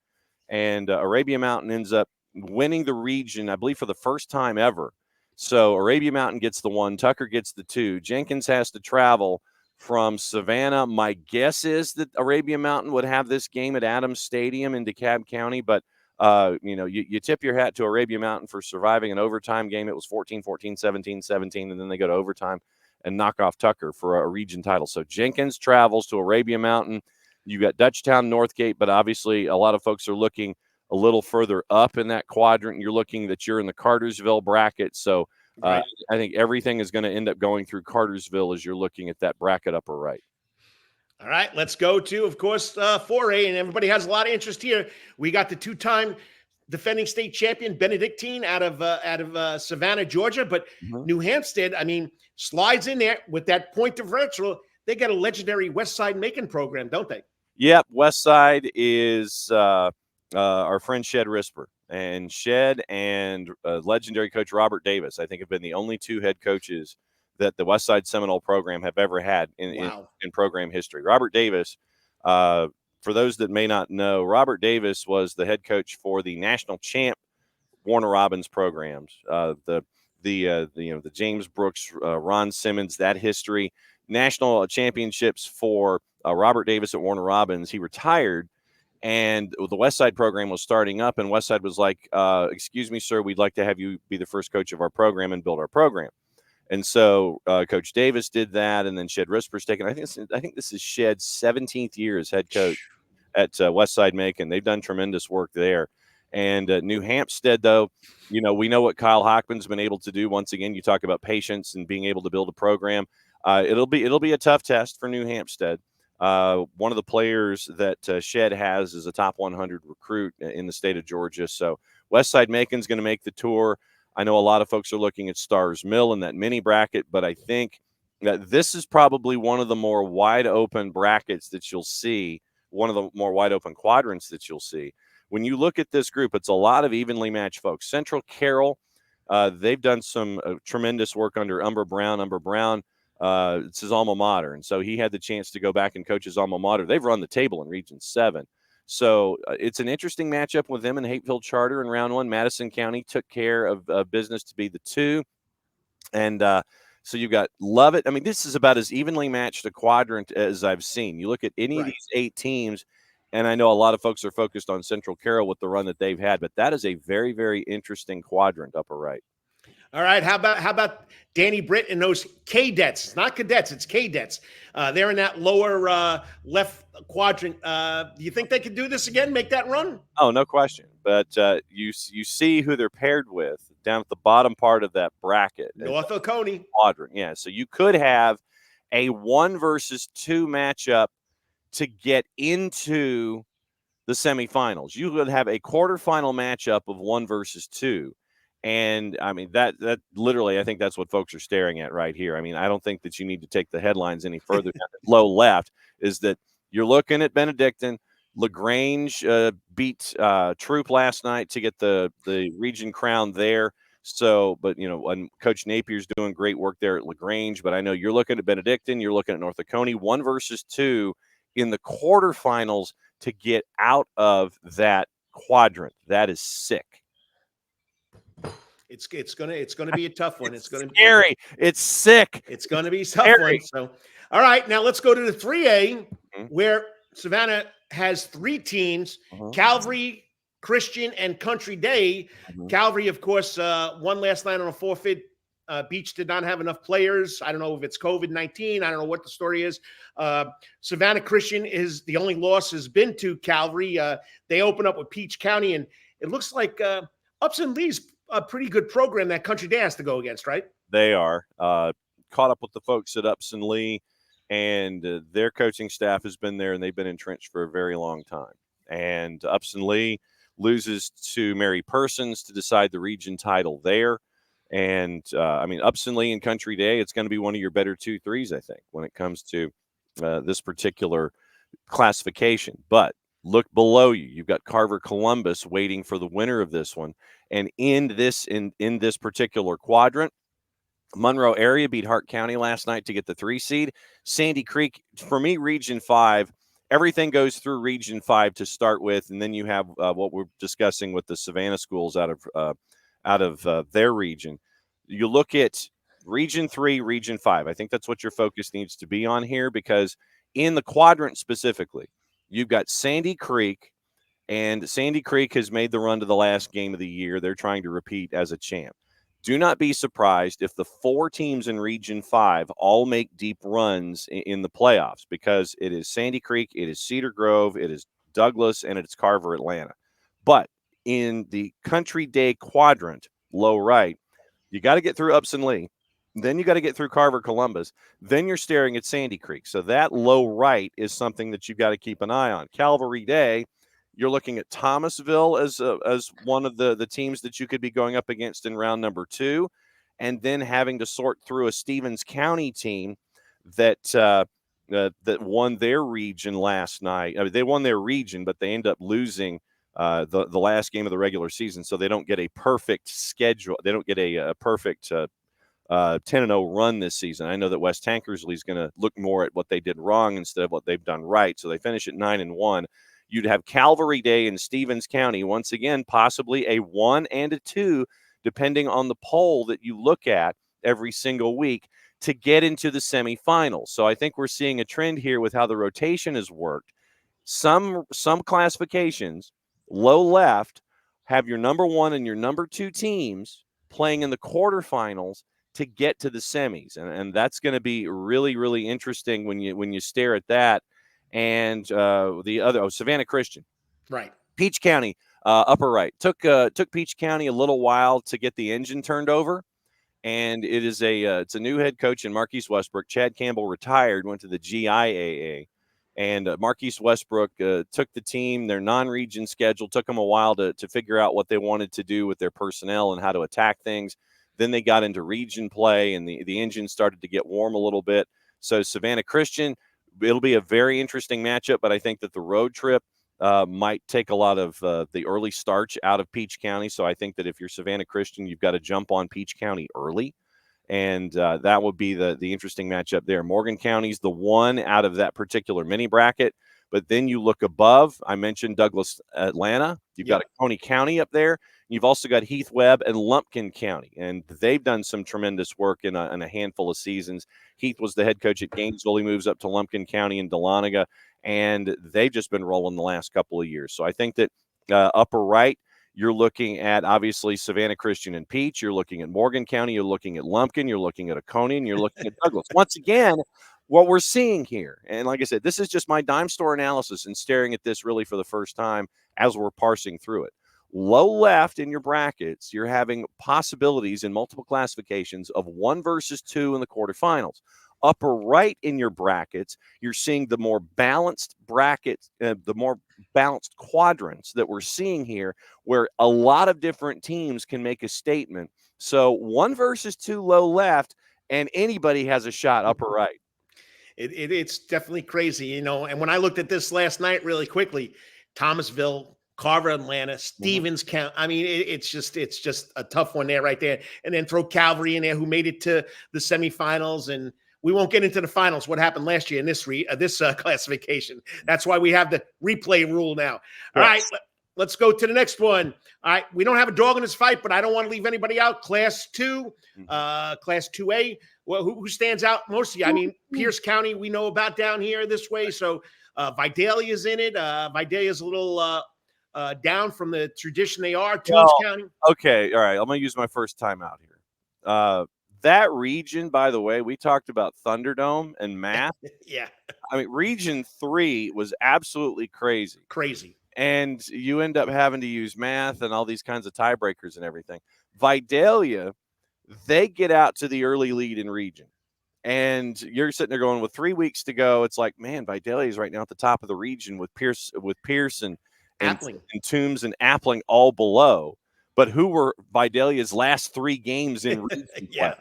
and Arabia Mountain ends up winning the region, I believe, for the first time ever. So Arabia Mountain gets the 1, Tucker gets the 2. Jenkins has to travel from Savannah. My guess is that Arabia Mountain would have this game at Adams Stadium in DeKalb County, but you tip your hat to Arabia Mountain for surviving an overtime game. It was 14-14, 17-17, and then they go to overtime and knock off Tucker for a region title. So Jenkins travels to Arabia Mountain. You got Dutchtown, Northgate, but obviously a lot of folks are looking a little further up in that quadrant. You're looking that you're in the Cartersville bracket. So I think everything is going to end up going through Cartersville as you're looking at that bracket upper right. All right, let's go to, of course, 4A, and everybody has a lot of interest here. We got the 2-time defending state champion Benedictine out of Savannah, Georgia, but New Hampstead, slides in there with that point differential. They got a legendary West Side Macon program, don't they? Yep, West Side is our friend Shed Risper. And Shed and legendary coach Robert Davis, I think, have been the only 2 head coaches that the Westside Seminole program have ever had in program history. Robert Davis, for those that may not know, Robert Davis was the head coach for the national champ Warner Robins programs, the James Brooks, Ron Simmons, that history, national championships for Robert Davis at Warner Robins. He retired. And the Westside program was starting up, and Westside was like, excuse me, sir, we'd like to have you be the first coach of our program and build our program. And so Coach Davis did that, and then Shed Risper's taken. I think this is Shed's 17th year as head coach at Westside Macon. They've done tremendous work there. And New Hampstead, though, we know what Kyle Hockman's been able to do. Once again, you talk about patience and being able to build a program. it'll be a tough test for New Hampstead. One of the players that Shed has is a top 100 recruit in the state of Georgia. So Westside Macon's going to make the tour. I know a lot of folks are looking at Stars Mill in that mini bracket, but I think that this is probably one of the more wide open brackets that you'll see, one of the more wide open quadrants that you'll see. When you look at this group, it's a lot of evenly matched folks. Central Carroll, they've done some tremendous work under Umber Brown. It's his alma mater, and so he had the chance to go back and coach his alma mater. They've run the table in Region 7. So it's an interesting matchup with them and Hapeville Charter in round 1. Madison County took care of business to be the 2. And so you've got Lovett. I mean, this is about as evenly matched a quadrant as I've seen. You look at any of these 8 teams, and I know a lot of folks are focused on Central Carroll with the run that they've had, but that is a very, very interesting quadrant upper right. All right. How about Danny Britt and those cadets? It's not cadets, it's cadets. They're in that lower left quadrant. Do you think they could do this again, make that run? Oh, no question. But you see who they're paired with down at the bottom part of that bracket. North Oconee. Quadrant, yeah. So you could have a 1 versus 2 matchup to get into the semifinals. You would have a quarterfinal matchup of 1 versus 2. And I mean, that literally, I think that's what folks are staring at right here. I mean, I don't think that you need to take the headlines any further. Low left is that you're looking at Benedictine. LaGrange beat Troop last night to get the region crown there. So, but and Coach Napier's doing great work there at LaGrange. But I know you're looking at Benedictine, you're looking at North Oconee, 1 versus 2 in the quarterfinals to get out of that quadrant. That is sick. It's gonna be a tough one. It's gonna be scary. It's sick. It's gonna be a tough one. So, all right, now let's go to the 3A, where Savannah has 3 teams: Calvary, Christian, and Country Day. Calvary, of course, won last night on a forfeit. Beach did not have enough players. I don't know if it's COVID-19. I don't know what the story is. Savannah Christian is the only loss has been to Calvary. They open up with Peach County, and it looks like Upson Lee's a pretty good program that Country Day has to go against, right? They are. Caught up with the folks at Upson Lee, and their coaching staff has been there, and they've been entrenched for a very long time. And Upson Lee loses to Mary Persons to decide the region title there. And, I mean, Upson Lee and Country Day, it's going to be one of your better 2-3s, I think, when it comes to this particular classification. But look below you. You've got Carver Columbus waiting for the winner of this one. And in this particular quadrant, Monroe area beat Hart County last night to get the 3 seed. Sandy Creek, for me, Region 5, everything goes through Region 5 to start with. And then you have what we're discussing with the Savannah schools out of their region. You look at Region 3, Region 5. I think that's what your focus needs to be on here, because in the quadrant specifically, you've got Sandy Creek, and Sandy Creek has made the run to the last game of the year. They're trying to repeat as a champ. Do not be surprised if the 4 teams in Region 5 all make deep runs in the playoffs, because it is Sandy Creek, it is Cedar Grove, it is Douglas, and it's Carver Atlanta. But in the Country Day quadrant, low right, you got to get through Upson Lee. Then you got to get through Carver Columbus. Then you're staring at Sandy Creek. So that low right is something that you've got to keep an eye on. Calvary Day, you're looking at Thomasville as one of the teams that you could be going up against in round number 2, and then having to sort through a Stevens County team that won their region last night. I mean, they won their region, but they end up losing the last game of the regular season, so they don't get a perfect schedule. They don't get a perfect 10-0 run this season. I know that West Tankersley is going to look more at what they did wrong instead of what they've done right, so they finish at 9-1. You'd have Calvary Day in Stevens County, once again, possibly a 1 and a 2, depending on the poll that you look at every single week, to get into the semifinals. So I think we're seeing a trend here with how the rotation has worked. Some classifications, low left, have your number 1 and your number 2 teams playing in the quarterfinals to get to the semis. And that's going to be really, really interesting when you stare at that. And the other, Savannah Christian. Right. Peach County, upper right. Took Peach County a little while to get the engine turned over. and it is it's a new head coach in Marquise Westbrook. Chad Campbell retired, went to the GIAA, and Marquise Westbrook took the team, their non-region schedule, took them a while to figure out what they wanted to do with their personnel and how to attack things. Then they got into region play, and the engine started to get warm a little bit. So Savannah Christian, it'll be a very interesting matchup, but I think that the road trip might take a lot of the early starch out of Peach County. So I think that if you're Savannah Christian, you've got to jump on Peach County early. And that would be the interesting matchup there. Morgan County's the one out of that particular mini bracket. But then you look above, I mentioned Douglas, Atlanta. You've got a Coney County up there. You've also got Heath Webb and Lumpkin County, and they've done some tremendous work in a handful of seasons. Heath was the head coach at Gainesville. He moves up to Lumpkin County in Dahlonega, and they've just been rolling the last couple of years. So I think that upper right, you're looking at, obviously, Savannah Christian and Peach. You're looking at Morgan County. You're looking at Lumpkin. You're looking at Oconee, and you're looking at Douglas. Once again, what we're seeing here, and like I said, this is just my dime store analysis and staring at this really for the first time as we're parsing through it. Low left in your brackets, you're having possibilities in multiple classifications of 1 versus 2 in the quarterfinals. Upper right in your brackets, you're seeing the more balanced brackets, the more balanced quadrants that we're seeing here, where a lot of different teams can make a statement. So 1 versus 2 low left, and anybody has a shot upper right. It's definitely crazy, and when I looked at this last night really quickly, Thomasville, Carver, Atlanta, Stevens County. I mean, it's just a tough one there, right there. And then throw Calvary in there, who made it to the semifinals. And we won't get into the finals, what happened last year in this classification. That's why we have the replay rule now. All right, let's go to the next one. All right, we don't have a dog in this fight, but I don't want to leave anybody out. Class 2, Class 2A. Well, who stands out mostly? I mean, Pierce County we know about down here this way. So Vidalia's in it. Vidalia's a little down from the tradition they are. Toombs County. Okay, all right. I'm going to use my first time out here. That region, by the way, we talked about Thunderdome and math. Yeah. I mean, Region 3 was absolutely crazy. Crazy. And you end up having to use math and all these kinds of tiebreakers and everything. Vidalia, they get out to the early lead in region. And you're sitting there going, with 3 weeks to go, it's like, man, Vidalia is right now at the top of the region with Pierce and Toombs and Appling all below. But who were Vidalia's last 3 games in region play?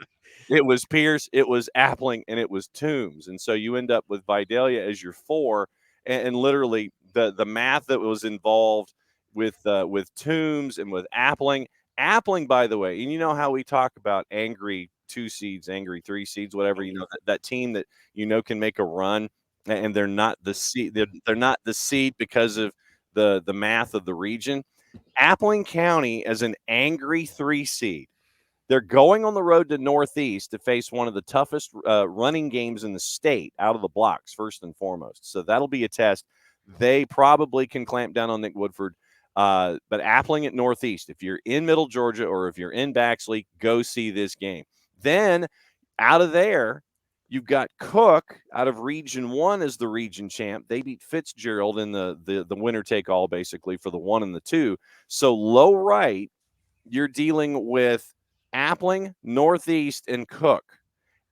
It was Pierce, it was Appling, and it was Toombs. And so you end up with Vidalia as your 4, and literally the math that was involved with Toombs and with Appling. Appling, by the way, and you know how we talk about angry 2 seeds, angry 3 seeds, whatever, that team that can make a run, and they're not the seed. They're not the seed because of the math of the region. Appling County as an angry 3 seed. They're going on the road to Northeast to face one of the toughest running games in the state out of the blocks, first and foremost. So that'll be a test. They probably can clamp down on Nick Woodford. But Appling at Northeast, if you're in Middle Georgia or if you're in Baxley, go see this game. Then out of there, you've got Cook out of Region 1 as the region champ. They beat Fitzgerald in the winner take all, basically, for the 1 and the 2. So low right, you're dealing with Appling, Northeast, and Cook.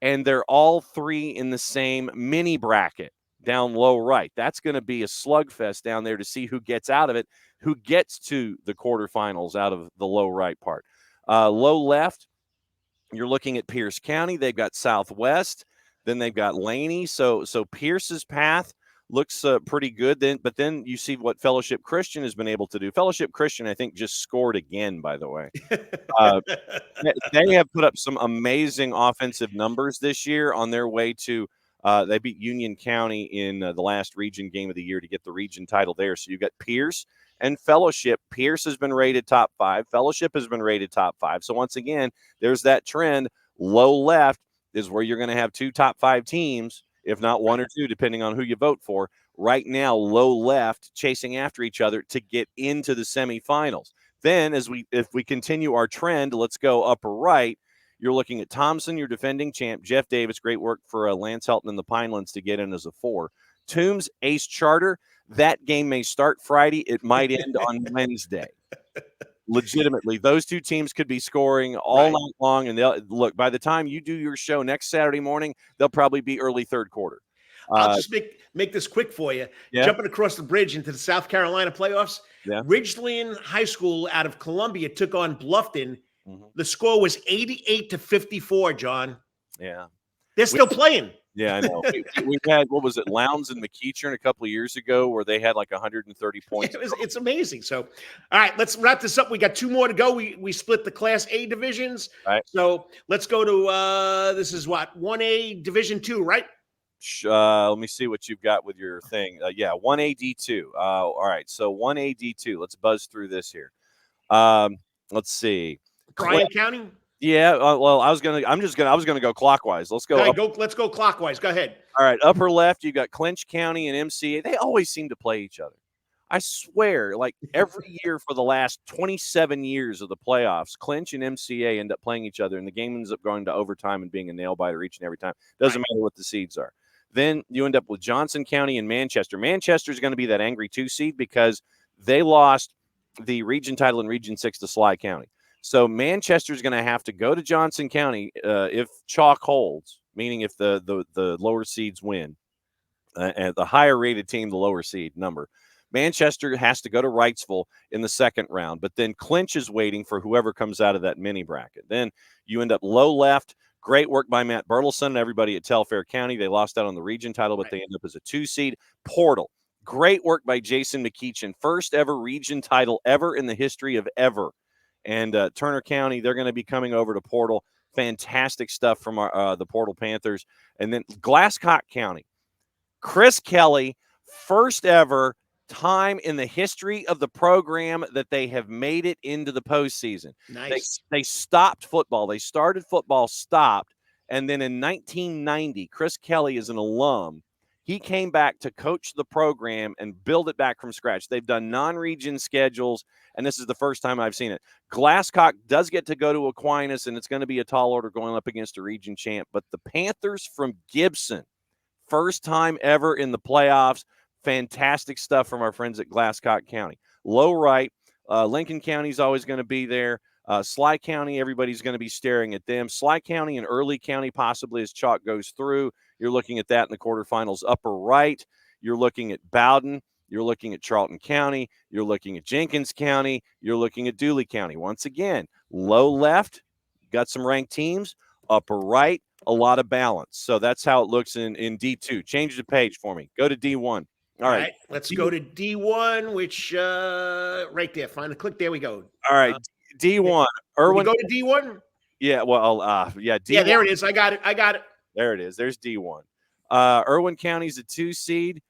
And they're all 3 in the same mini bracket down low right. That's going to be a slugfest down there to see who gets out of it, who gets to the quarterfinals out of the low right part. Low left, you're looking at Pierce County. They've got Southwest. Then they've got Laney. So Pierce's path looks pretty good. But then you see what Fellowship Christian has been able to do. Fellowship Christian, I think, just scored again, by the way. They have put up some amazing offensive numbers this year on their way to they beat Union County in the last region game of the year to get the region title there. So you've got Pierce and Fellowship. Pierce has been rated top 5. Fellowship has been rated top 5. So once again, there's that trend. Low left is where you're going to have 2 top 5 teams, if not 1 or 2, depending on who you vote for. Right now, low left chasing after each other to get into the semifinals. Then if we continue our trend, let's go upper right. You're looking at Thompson, your defending champ. Jeff Davis, great work for Lance Helton and the Pinelands to get in as a 4. Toombs, Ace Charter. That game may start Friday. It might end on Wednesday. Legitimately, those two teams could be scoring all night long. And they'll look, by the time you do your show next Saturday morning, they'll probably be early third quarter. I'll just make this quick for you. Yeah. Jumping across the bridge into the South Carolina playoffs, Yeah. Ridgeland High School out of Columbia took on Bluffton. Mm-hmm. The score was 88-54, John. Yeah. They're still playing. Yeah, I know. We had, what was it, Lowndes and McEachern a couple of years ago where they had like 130 points. Yeah, it's amazing. So, all right, let's wrap this up. We got 2 more to go. We split the Class A divisions. All right. So let's go to, this is what, 1A Division 2, right? Let me see what you've got with your thing. 1A D2. All right, so 1A D2. Let's buzz through this here. Let's see. Bryan County? Yeah, well, I was gonna go clockwise. Let's go. Let's go clockwise. Go ahead. All right, upper left, you got Clinch County and MCA. They always seem to play each other. I swear, like every year for the last 27 years of the playoffs, Clinch and MCA end up playing each other, and the game ends up going to overtime and being a nail biter each and every time. Doesn't matter what the seeds are. Then you end up with Johnson County and Manchester. Manchester is going to be that angry 2 seed because they lost the region title in Region 6 to Sly County. So Manchester is going to have to go to Johnson County if chalk holds, meaning if the lower seeds win, and the higher rated team, the lower seed number. Manchester has to go to Wrightsville in the second round, but then Clinch is waiting for whoever comes out of that mini bracket. Then you end up low left. Great work by Matt Bertelson and everybody at Telfair County. They lost out on the region title, but they end up as a 2 seed. Portal. Great work by Jason McEachin. First ever region title ever in the history of ever. And Turner County, they're going to be coming over to Portal. Fantastic stuff from the Portal Panthers. And then Glasscock County. Chris Kelly, first ever time in the history of the program that they have made it into the postseason. Nice. They stopped football. They started football, stopped. And then in 1990, Chris Kelly is an alum. He came back to coach the program and build it back from scratch. They've done non-region schedules, and this is the first time I've seen it. Glasscock does get to go to Aquinas, and it's going to be a tall order going up against a region champ. But the Panthers from Gibson, first time ever in the playoffs. Fantastic stuff from our friends at Glasscock County. Low right, Lincoln County is always going to be there. Sly County, everybody's going to be staring at them. Sly County and Early County, possibly as chalk goes through. You're looking at that in the quarterfinals. Upper right, you're looking at Bowden. You're looking at Charlton County. You're looking at Jenkins County. You're looking at Dooley County. Once again, low left, got some ranked teams. Upper right, a lot of balance. So that's how it looks in D2. Change the page for me. Go to D1. All right. Let's go to D1, which right there. Find the click. There we go. All right. D1. Irwin. Go to D1? Yeah. Well, D1. Yeah, there it is. I got it. There it is. There's D1. Irwin County's a 2 seed.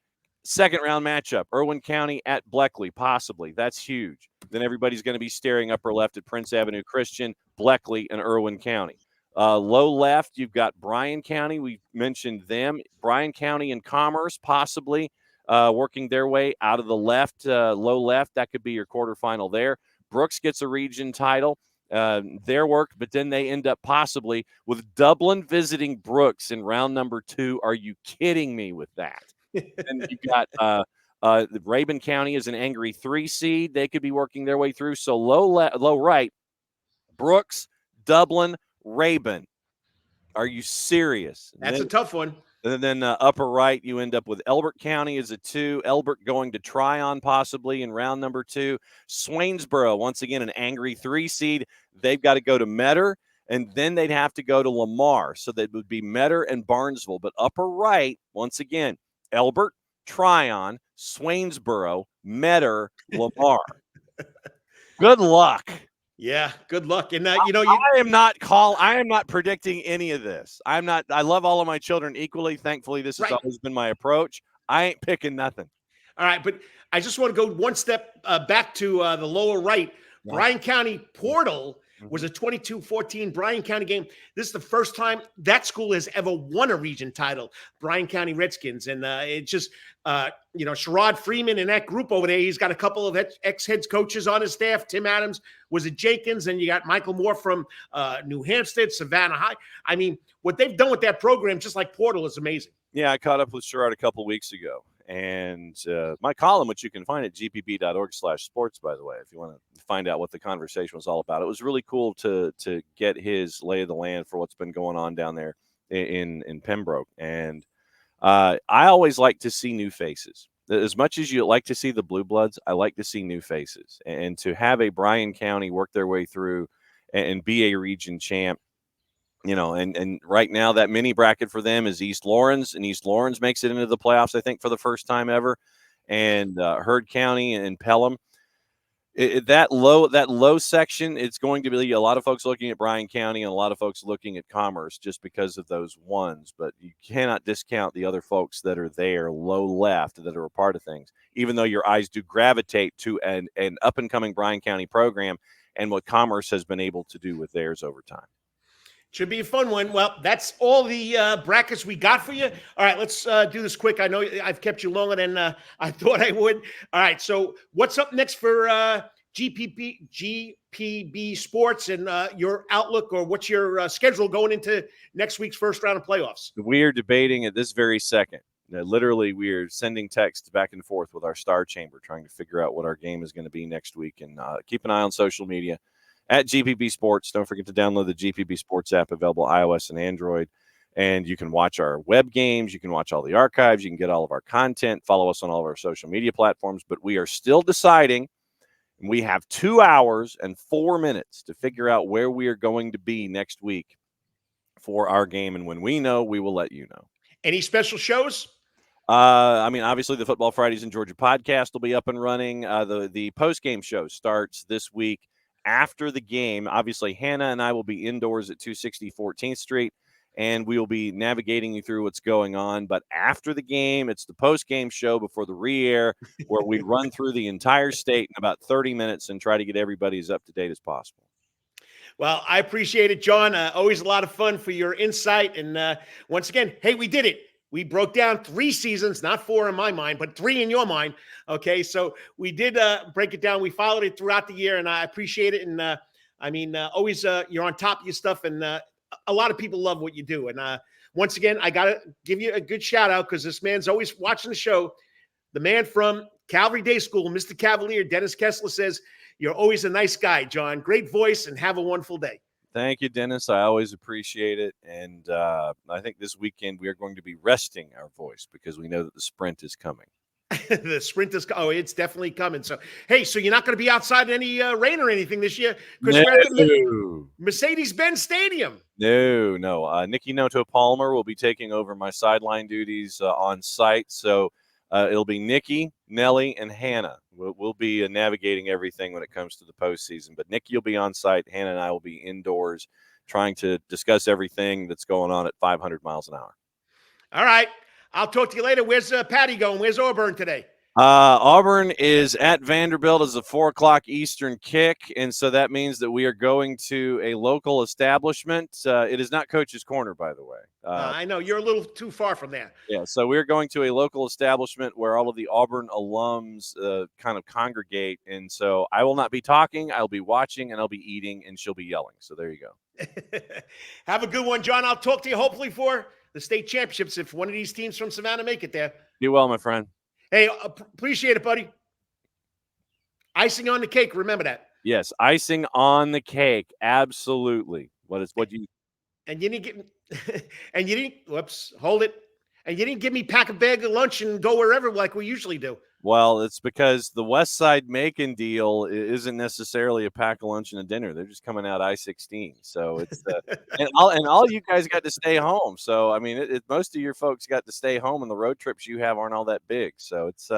Second round matchup. Irwin County at Bleckley, possibly. That's huge. Then everybody's going to be staring upper left at Prince Avenue Christian, Bleckley, and Irwin County. Low left, you've got Bryan County. We mentioned them. Bryan County and Commerce, possibly working their way out of the left, low left. That could be your quarterfinal there. Brooks gets a region title. Their work, but then they end up possibly with Dublin visiting Brooks in round number 2. Are you kidding me with that? And you got the Rabun County is an angry 3 seed. They could be working their way through. So low right, Brooks, Dublin, Rabun. Are you serious? That's a tough one. And then upper right, you end up with Elbert County as a 2. Elbert going to Tryon possibly in round number 2. Swainsboro, once again, an angry 3 seed. They've got to go to Metter, and then they'd have to go to Lamar. So that would be Metter and Barnesville. But upper right, once again, Elbert, Tryon, Swainsboro, Metter, Lamar. Good luck. Yeah, good luck. And I am not predicting any of this. I love all of my children equally. Thankfully, this has always been my approach. I ain't picking nothing. All right, but I just want to go one step back to the lower right. Yeah. Bryan County Portal was a 22-14 Bryan County game. This is the first time that school has ever won a region title, Bryan County Redskins. And it's just, Sherrod Freeman and that group over there, he's got a couple of ex-head coaches on his staff. Tim Adams was at Jenkins, and you got Michael Moore from New Hampstead, Savannah High. I mean, what they've done with that program, just like Portal, is amazing. Yeah, I caught up with Sherrod a couple weeks ago. And my column, which you can find at gpb.org/sports, by the way, if you want to find out what the conversation was all about. It was really cool to get his lay of the land for what's been going on down there in Pembroke. And I always like to see new faces. As much as you like to see the Blue Bloods, I like to see new faces. And to have a Bryan County work their way through and be a region champ, and right now that mini bracket for them is East Lawrence, and East Lawrence makes it into the playoffs, I think, for the first time ever. And Heard County and Pelham. That low section, it's going to be a lot of folks looking at Bryan County and a lot of folks looking at Commerce just because of those ones. But you cannot discount the other folks that are there low left that are a part of things, even though your eyes do gravitate to an up-and-coming Bryan County program and what Commerce has been able to do with theirs over time. Should be a fun one. Well, that's all the brackets we got for you. All right, let's do this quick. I know I've kept you longer than I thought I would. All right, so what's up next for GPB Sports and your outlook, or what's your schedule going into next week's first round of playoffs? We are debating at this very second. Literally, we are sending texts back and forth with our star chamber, trying to figure out what our game is going to be next week. And keep an eye on social media at GPB Sports. Don't forget to download the GPB Sports app, available iOS and Android. And you can watch our web games. You can watch all the archives. You can get all of our content. Follow us on all of our social media platforms. But we are still deciding. And we have 2 hours and 4 minutes to figure out where we are going to be next week for our game. And when we know, we will let you know. Any special shows? Obviously the Football Fridays in Georgia podcast will be up and running. The post-game show starts this week after the game. Obviously, Hannah and I will be indoors at 260 14th Street, and we will be navigating you through what's going on. But after the game, it's the post-game show before the re-air, where we run through the entire state in about 30 minutes and try to get everybody as up-to-date as possible. Well, I appreciate it, John. Always a lot of fun for your insight. And once again, hey, we did it. We broke down 3 seasons, not 4 in my mind, but 3 in your mind. Okay, so we did break it down. We followed it throughout the year, and I appreciate it. And always you're on top of your stuff, and a lot of people love what you do. And once again, I got to give you a good shout out because this man's always watching the show. The man from Calvary Day School, Mr. Cavalier, Dennis Kessler, says, "You're always a nice guy, John. Great voice, and have a wonderful day." Thank you, Dennis. I always appreciate it. And I think this weekend we are going to be resting our voice because we know that the sprint is coming. The sprint is it's definitely coming. So, hey, so you're not going to be outside in any rain or anything this year? Because we're at the Mercedes-Benz Stadium. No. Nikki Noto Palmer will be taking over my sideline duties on site. So it'll be Nikki, Nelly, and Hannah. We'll be navigating everything when it comes to the postseason. But Nikki will be on site. Hannah and I will be indoors trying to discuss everything that's going on at 500 miles an hour. All right. I'll talk to you later. Where's Patty going? Where's Auburn today? Auburn is at Vanderbilt as a 4:00 Eastern kick, and so that means that we are going to a local establishment. It is not Coach's Corner, by the way. I know you're a little too far from there. Yeah, so we're going to a local establishment where all of the Auburn alums kind of congregate, and so I will not be talking. I'll be watching, and I'll be eating, and she'll be yelling. So there you go. Have a good one, John. I'll talk to you hopefully for the state championships if one of these teams from Savannah make it there. Be well, my friend. Hey, appreciate it, buddy. Icing on the cake. Remember that. Yes, icing on the cake. Absolutely. And you didn't get. Whoops. Hold it. And you didn't give me pack a bag of lunch and go wherever like we usually do. Well, it's because the West Side Macon deal isn't necessarily a pack of lunch and a dinner. They're just coming out I-16. So it's and all you guys got to stay home. So I mean, most of your folks got to stay home, and the road trips you have aren't all that big. So it's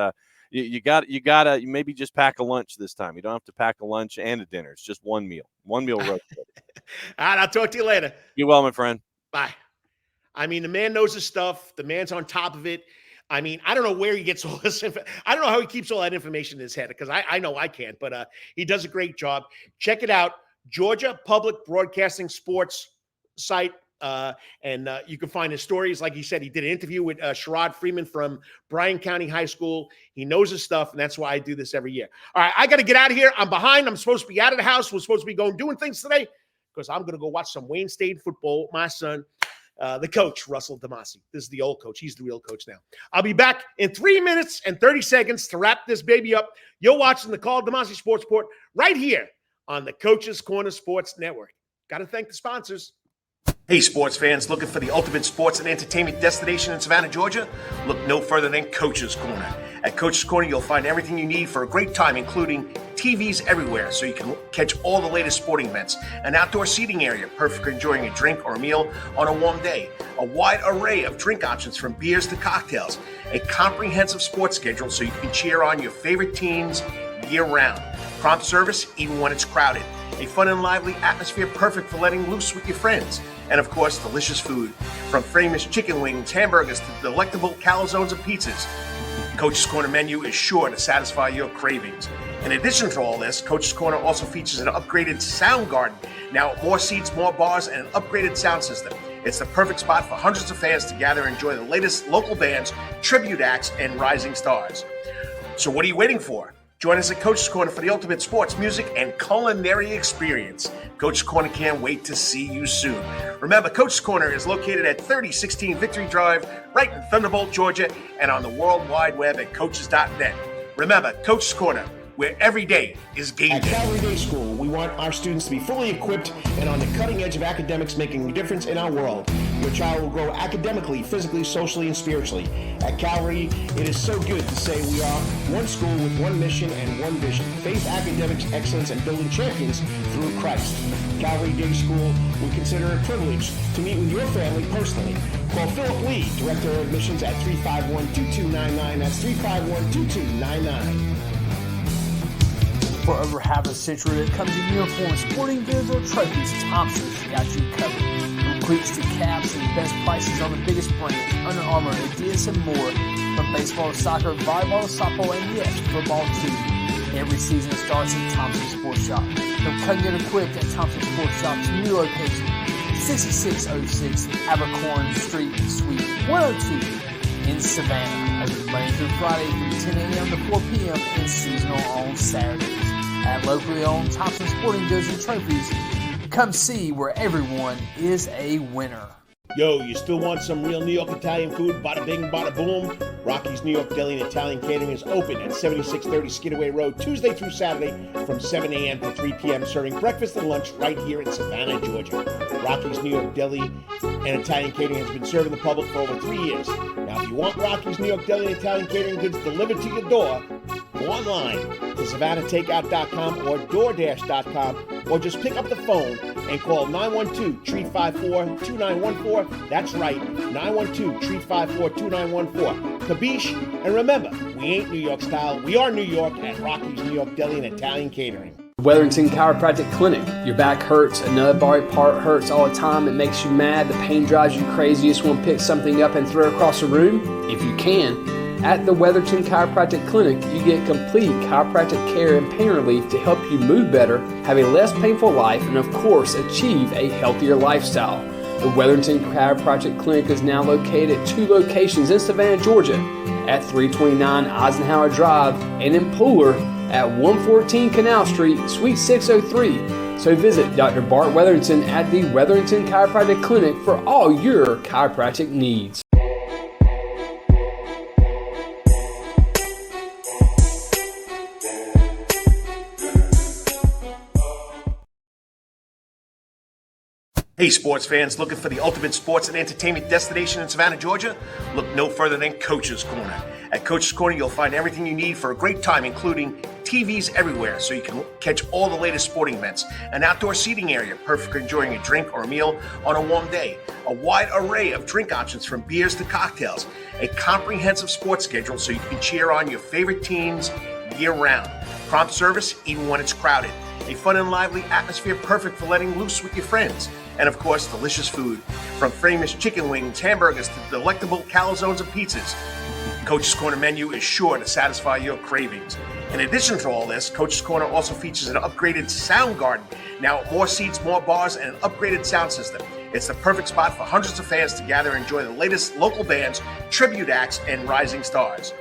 you gotta maybe just pack a lunch this time. You don't have to pack a lunch and a dinner. It's just one meal road trip. All right, I'll talk to you later. Be well, my friend. Bye. I mean, the man knows his stuff. The man's on top of it. I mean, I don't know where he gets all this I don't know how he keeps all that information in his head because I know I can't, but he does a great job. Check it out. Georgia Public Broadcasting Sports site. And you can find his stories. Like he said, he did an interview with Sherrod Freeman from Bryan County High School. He knows his stuff, and that's why I do this every year. All right, I got to get out of here. I'm behind. I'm supposed to be out of the house. We're supposed to be doing things today because I'm going to go watch some Wayne State football with my son. the coach, Russell DeMasi. This is the old coach. He's the real coach now. I'll be back in 3 minutes and 30 seconds to wrap this baby up. You're watching the Karl DeMasi Sports Report right here on the Coach's Corner Sports Network. Got to thank the sponsors. Hey, sports fans, looking for the ultimate sports and entertainment destination in Savannah, Georgia? Look no further than Coach's Corner. At Coach's Corner, you'll find everything you need for a great time, including TVs everywhere so you can catch all the latest sporting events, an outdoor seating area, perfect for enjoying a drink or a meal on a warm day, a wide array of drink options from beers to cocktails, a comprehensive sports schedule so you can cheer on your favorite teams year-round, prompt service even when it's crowded, a fun and lively atmosphere perfect for letting loose with your friends, and of course, delicious food, from famous chicken wings, hamburgers to delectable calzones and pizzas. Coach's Corner menu is sure to satisfy your cravings. In addition to all this, Coach's Corner also features an upgraded sound garden, now with more seats, more bars, and an upgraded sound system. It's the perfect spot for hundreds of fans to gather and enjoy the latest local bands, tribute acts, and rising stars. So what are you waiting for? Join us at Coach's Corner for the ultimate sports, music, and culinary experience. Coach's Corner can't wait to see you soon. Remember, Coach's Corner is located at 3016 Victory Drive, right in Thunderbolt, Georgia, and on the World Wide Web at coaches.net. Remember, Coach's Corner, where every day is game At day. Calvary Day School, we want our students to be fully equipped and on the cutting edge of academics, making a difference in our world. Your child will grow academically, physically, socially, and spiritually. At Calvary, it is so good to say we are one school with one mission and one vision: faith, academics, excellence, and building champions through Christ. Calvary Day School, we consider it a privilege to meet with your family personally. Call Philip Lee, Director of Admissions, at 351-2299. That's 351-2299. For over half a century, when it comes to uniforms, sporting goods, or trophies, Thompson's got you covered. From cleats to caps and best prices on the biggest brands, Under Armour, Adidas, and more. From baseball to soccer, volleyball to softball, and yes, football too. Every season starts at Thompson Sports Shop. From cutting and equipped at Thompson Sports Shop's new location, 6606 Abercorn Street, Suite 102 in Savannah. Open Monday through Friday from 10 a.m. to 4 p.m. and seasonal on Saturdays. At locally owned Thompson Sporting Goods and Trophies, come see where everyone is a winner. Yo, you still want some real New York Italian food? Bada bing, bada boom. Rocky's New York Deli and Italian Catering is open at 7630 Skidaway Road, Tuesday through Saturday from 7 a.m. to 3 p.m., serving breakfast and lunch right here in Savannah, Georgia. Rocky's New York Deli and Italian Catering has been serving the public for over 3 years. Now, if you want Rocky's New York Deli and Italian Catering goods delivered to your door, go online to SavannahTakeout.com or DoorDash.com, or just pick up the phone and call 912-354-2914. That's right, 912-354-2914. Kabish, and remember, we ain't New York style, we are New York at Rocky's New York Deli and Italian Catering. Weatherington Chiropractic Clinic. Your back hurts, another body part hurts all the time, it makes you mad, the pain drives you crazy, you just want to pick something up and throw it across the room? If you can, at the Weatherton Chiropractic Clinic, you get complete chiropractic care and pain relief to help you move better, have a less painful life, and of course, achieve a healthier lifestyle. The Weatherton Chiropractic Clinic is now located at 2 locations in Savannah, Georgia, at 329 Eisenhower Drive and in Pooler at 114 Canal Street, Suite 603. So visit Dr. Bart Weatherington at the Weatherington Chiropractic Clinic for all your chiropractic needs. Hey, sports fans, looking for the ultimate sports and entertainment destination in Savannah, Georgia? Look no further than Coach's Corner. At Coach's Corner, you'll find everything you need for a great time, including TVs everywhere so you can catch all the latest sporting events, an outdoor seating area, perfect for enjoying a drink or a meal on a warm day, a wide array of drink options from beers to cocktails, a comprehensive sports schedule so you can cheer on your favorite teams year-round, prompt service even when it's crowded, a fun and lively atmosphere perfect for letting loose with your friends, and of course, delicious food, from famous chicken wings, hamburgers to delectable calzones and pizzas. Coach's Corner menu is sure to satisfy your cravings. In addition to all this, Coach's Corner also features an upgraded sound garden, now with more seats, more bars, and an upgraded sound system. It's the perfect spot for hundreds of fans to gather and enjoy the latest local bands, tribute acts, and rising stars.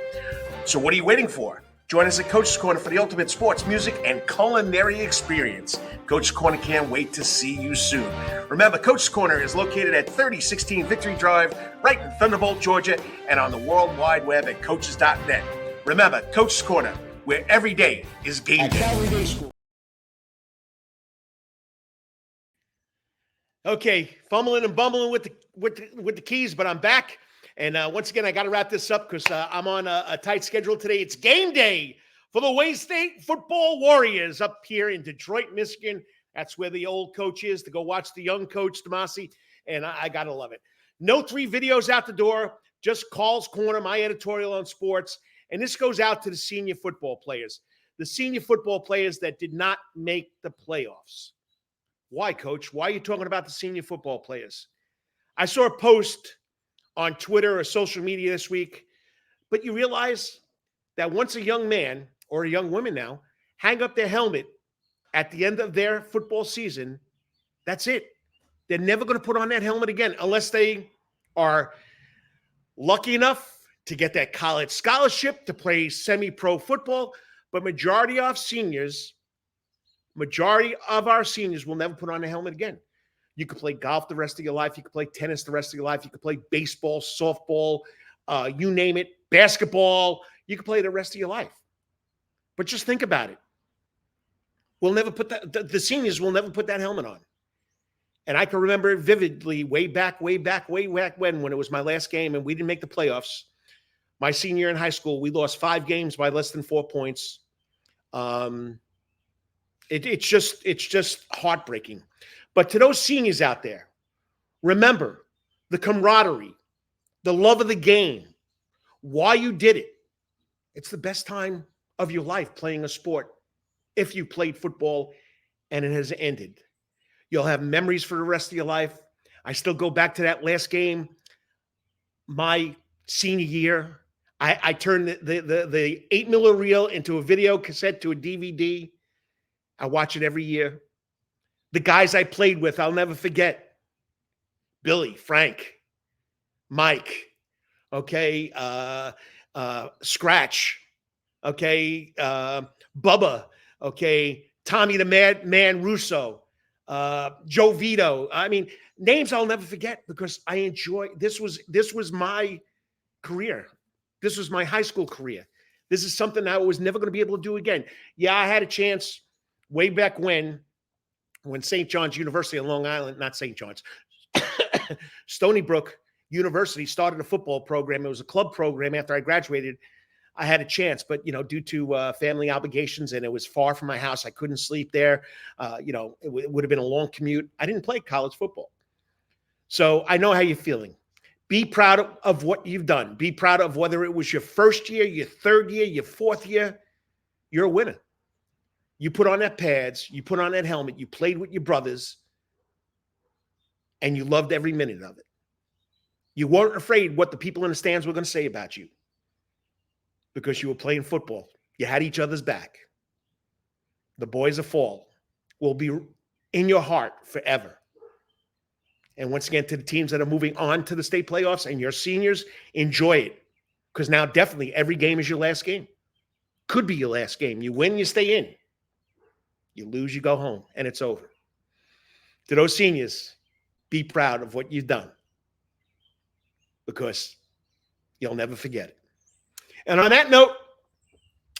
So what are you waiting for? Join us at Coach's Corner for the ultimate sports, music, and culinary experience. Coach's Corner can't wait to see you soon. Remember, Coach's Corner is located at 3016 Victory Drive, right in Thunderbolt, Georgia, and on the World Wide Web at coaches.net. Remember, Coach's Corner, where every day is game At day. Calvary Day School. Okay, fumbling and bumbling with the keys, but I'm back. And once again, I got to wrap this up because I'm on a tight schedule today. It's game day for the Wayne State Football Warriors up here in Detroit, Michigan. That's where the old coach is, to go watch the young coach, DeMasi, and I got to love it. No 3 videos out the door, just Karl's Corner, my editorial on sports. And this goes out to the senior football players, the senior football players that did not make the playoffs. Why, Coach? Why are you talking about the senior football players? I saw a post on Twitter or social media this week, but you realize that once a young man or a young woman now hang up their helmet at the end of their football season, that's it. They're never going to put on that helmet again unless they are lucky enough to get that college scholarship to play semi-pro football. But majority of our seniors will never put on a helmet again. You could play golf the rest of your life. You could play tennis the rest of your life. You could play baseball, softball, you name it, basketball. You could play the rest of your life. But just think about it. We'll never put that, the seniors will never put that helmet on. And I can remember it vividly way back when it was my last game and we didn't make the playoffs. My senior year in high school, we lost 5 games by less than 4 points. It's just heartbreaking. But to those seniors out there, remember the camaraderie, the love of the game, why you did it. It's the best time of your life playing a sport if you played football and it has ended. You'll have memories for the rest of your life. I still go back to that last game, my senior year. I turned the 8mm reel into a video cassette to a DVD. I watch it every year. The guys I played with, I'll never forget. Billy, Frank, Mike, okay, Scratch, okay, Bubba, okay, Tommy the Madman Russo, Joe Vito. I mean, names I'll never forget because I enjoy. This was my career. This was my high school career. This is something I was never going to be able to do again. Yeah, I had a chance way back when St. John's University on Long Island, not St. John's, Stony Brook University started a football program. It was a club program after I graduated. I had a chance, but, due to family obligations and it was far from my house, I couldn't sleep there. It would have been a long commute. I didn't play college football. So I know how you're feeling. Be proud of what you've done. Be proud of whether it was your first year, your third year, your fourth year. You're a winner. You put on that pads, you put on that helmet, you played with your brothers, and you loved every minute of it. You weren't afraid what the people in the stands were going to say about you because you were playing football. You had each other's back. The boys of fall will be in your heart forever. And once again, to the teams that are moving on to the state playoffs and your seniors, enjoy it because now definitely every game is your last game. Could be your last game. You win, you stay in. You lose, you go home, and it's over. To those seniors, be proud of what you've done because you'll never forget it. And on that note,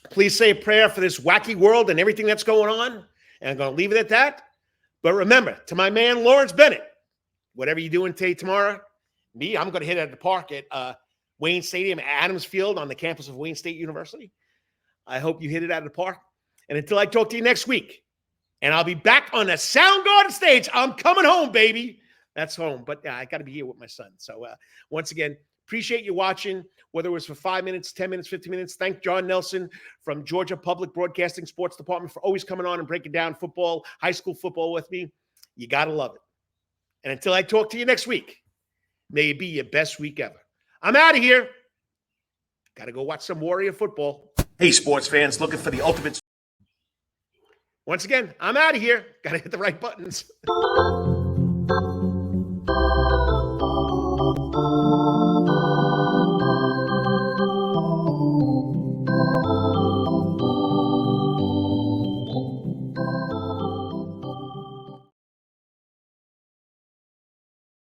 please say a prayer for this wacky world and everything that's going on. And I'm going to leave it at that. But remember, to my man, Lawrence Bennett, whatever you're doing today, tomorrow, I'm going to hit at the park at Wayne Stadium, Adams Field on the campus of Wayne State University. I hope you hit it out of the park. And until I talk to you next week, and I'll be back on the Soundgarden stage. I'm coming home, baby. That's home. But I got to be here with my son. So once again, appreciate you watching, whether it was for 5 minutes, 10 minutes, 15 minutes. Thank Jon Nelson from Georgia Public Broadcasting Sports Department for always coming on and breaking down football, high school football with me. You got to love it. And until I talk to you next week, may it be your best week ever. I'm out of here. Got to go watch some Warrior football. Hey, sports fans, looking for the ultimate. Once again, I'm out of here. Got to hit the right buttons.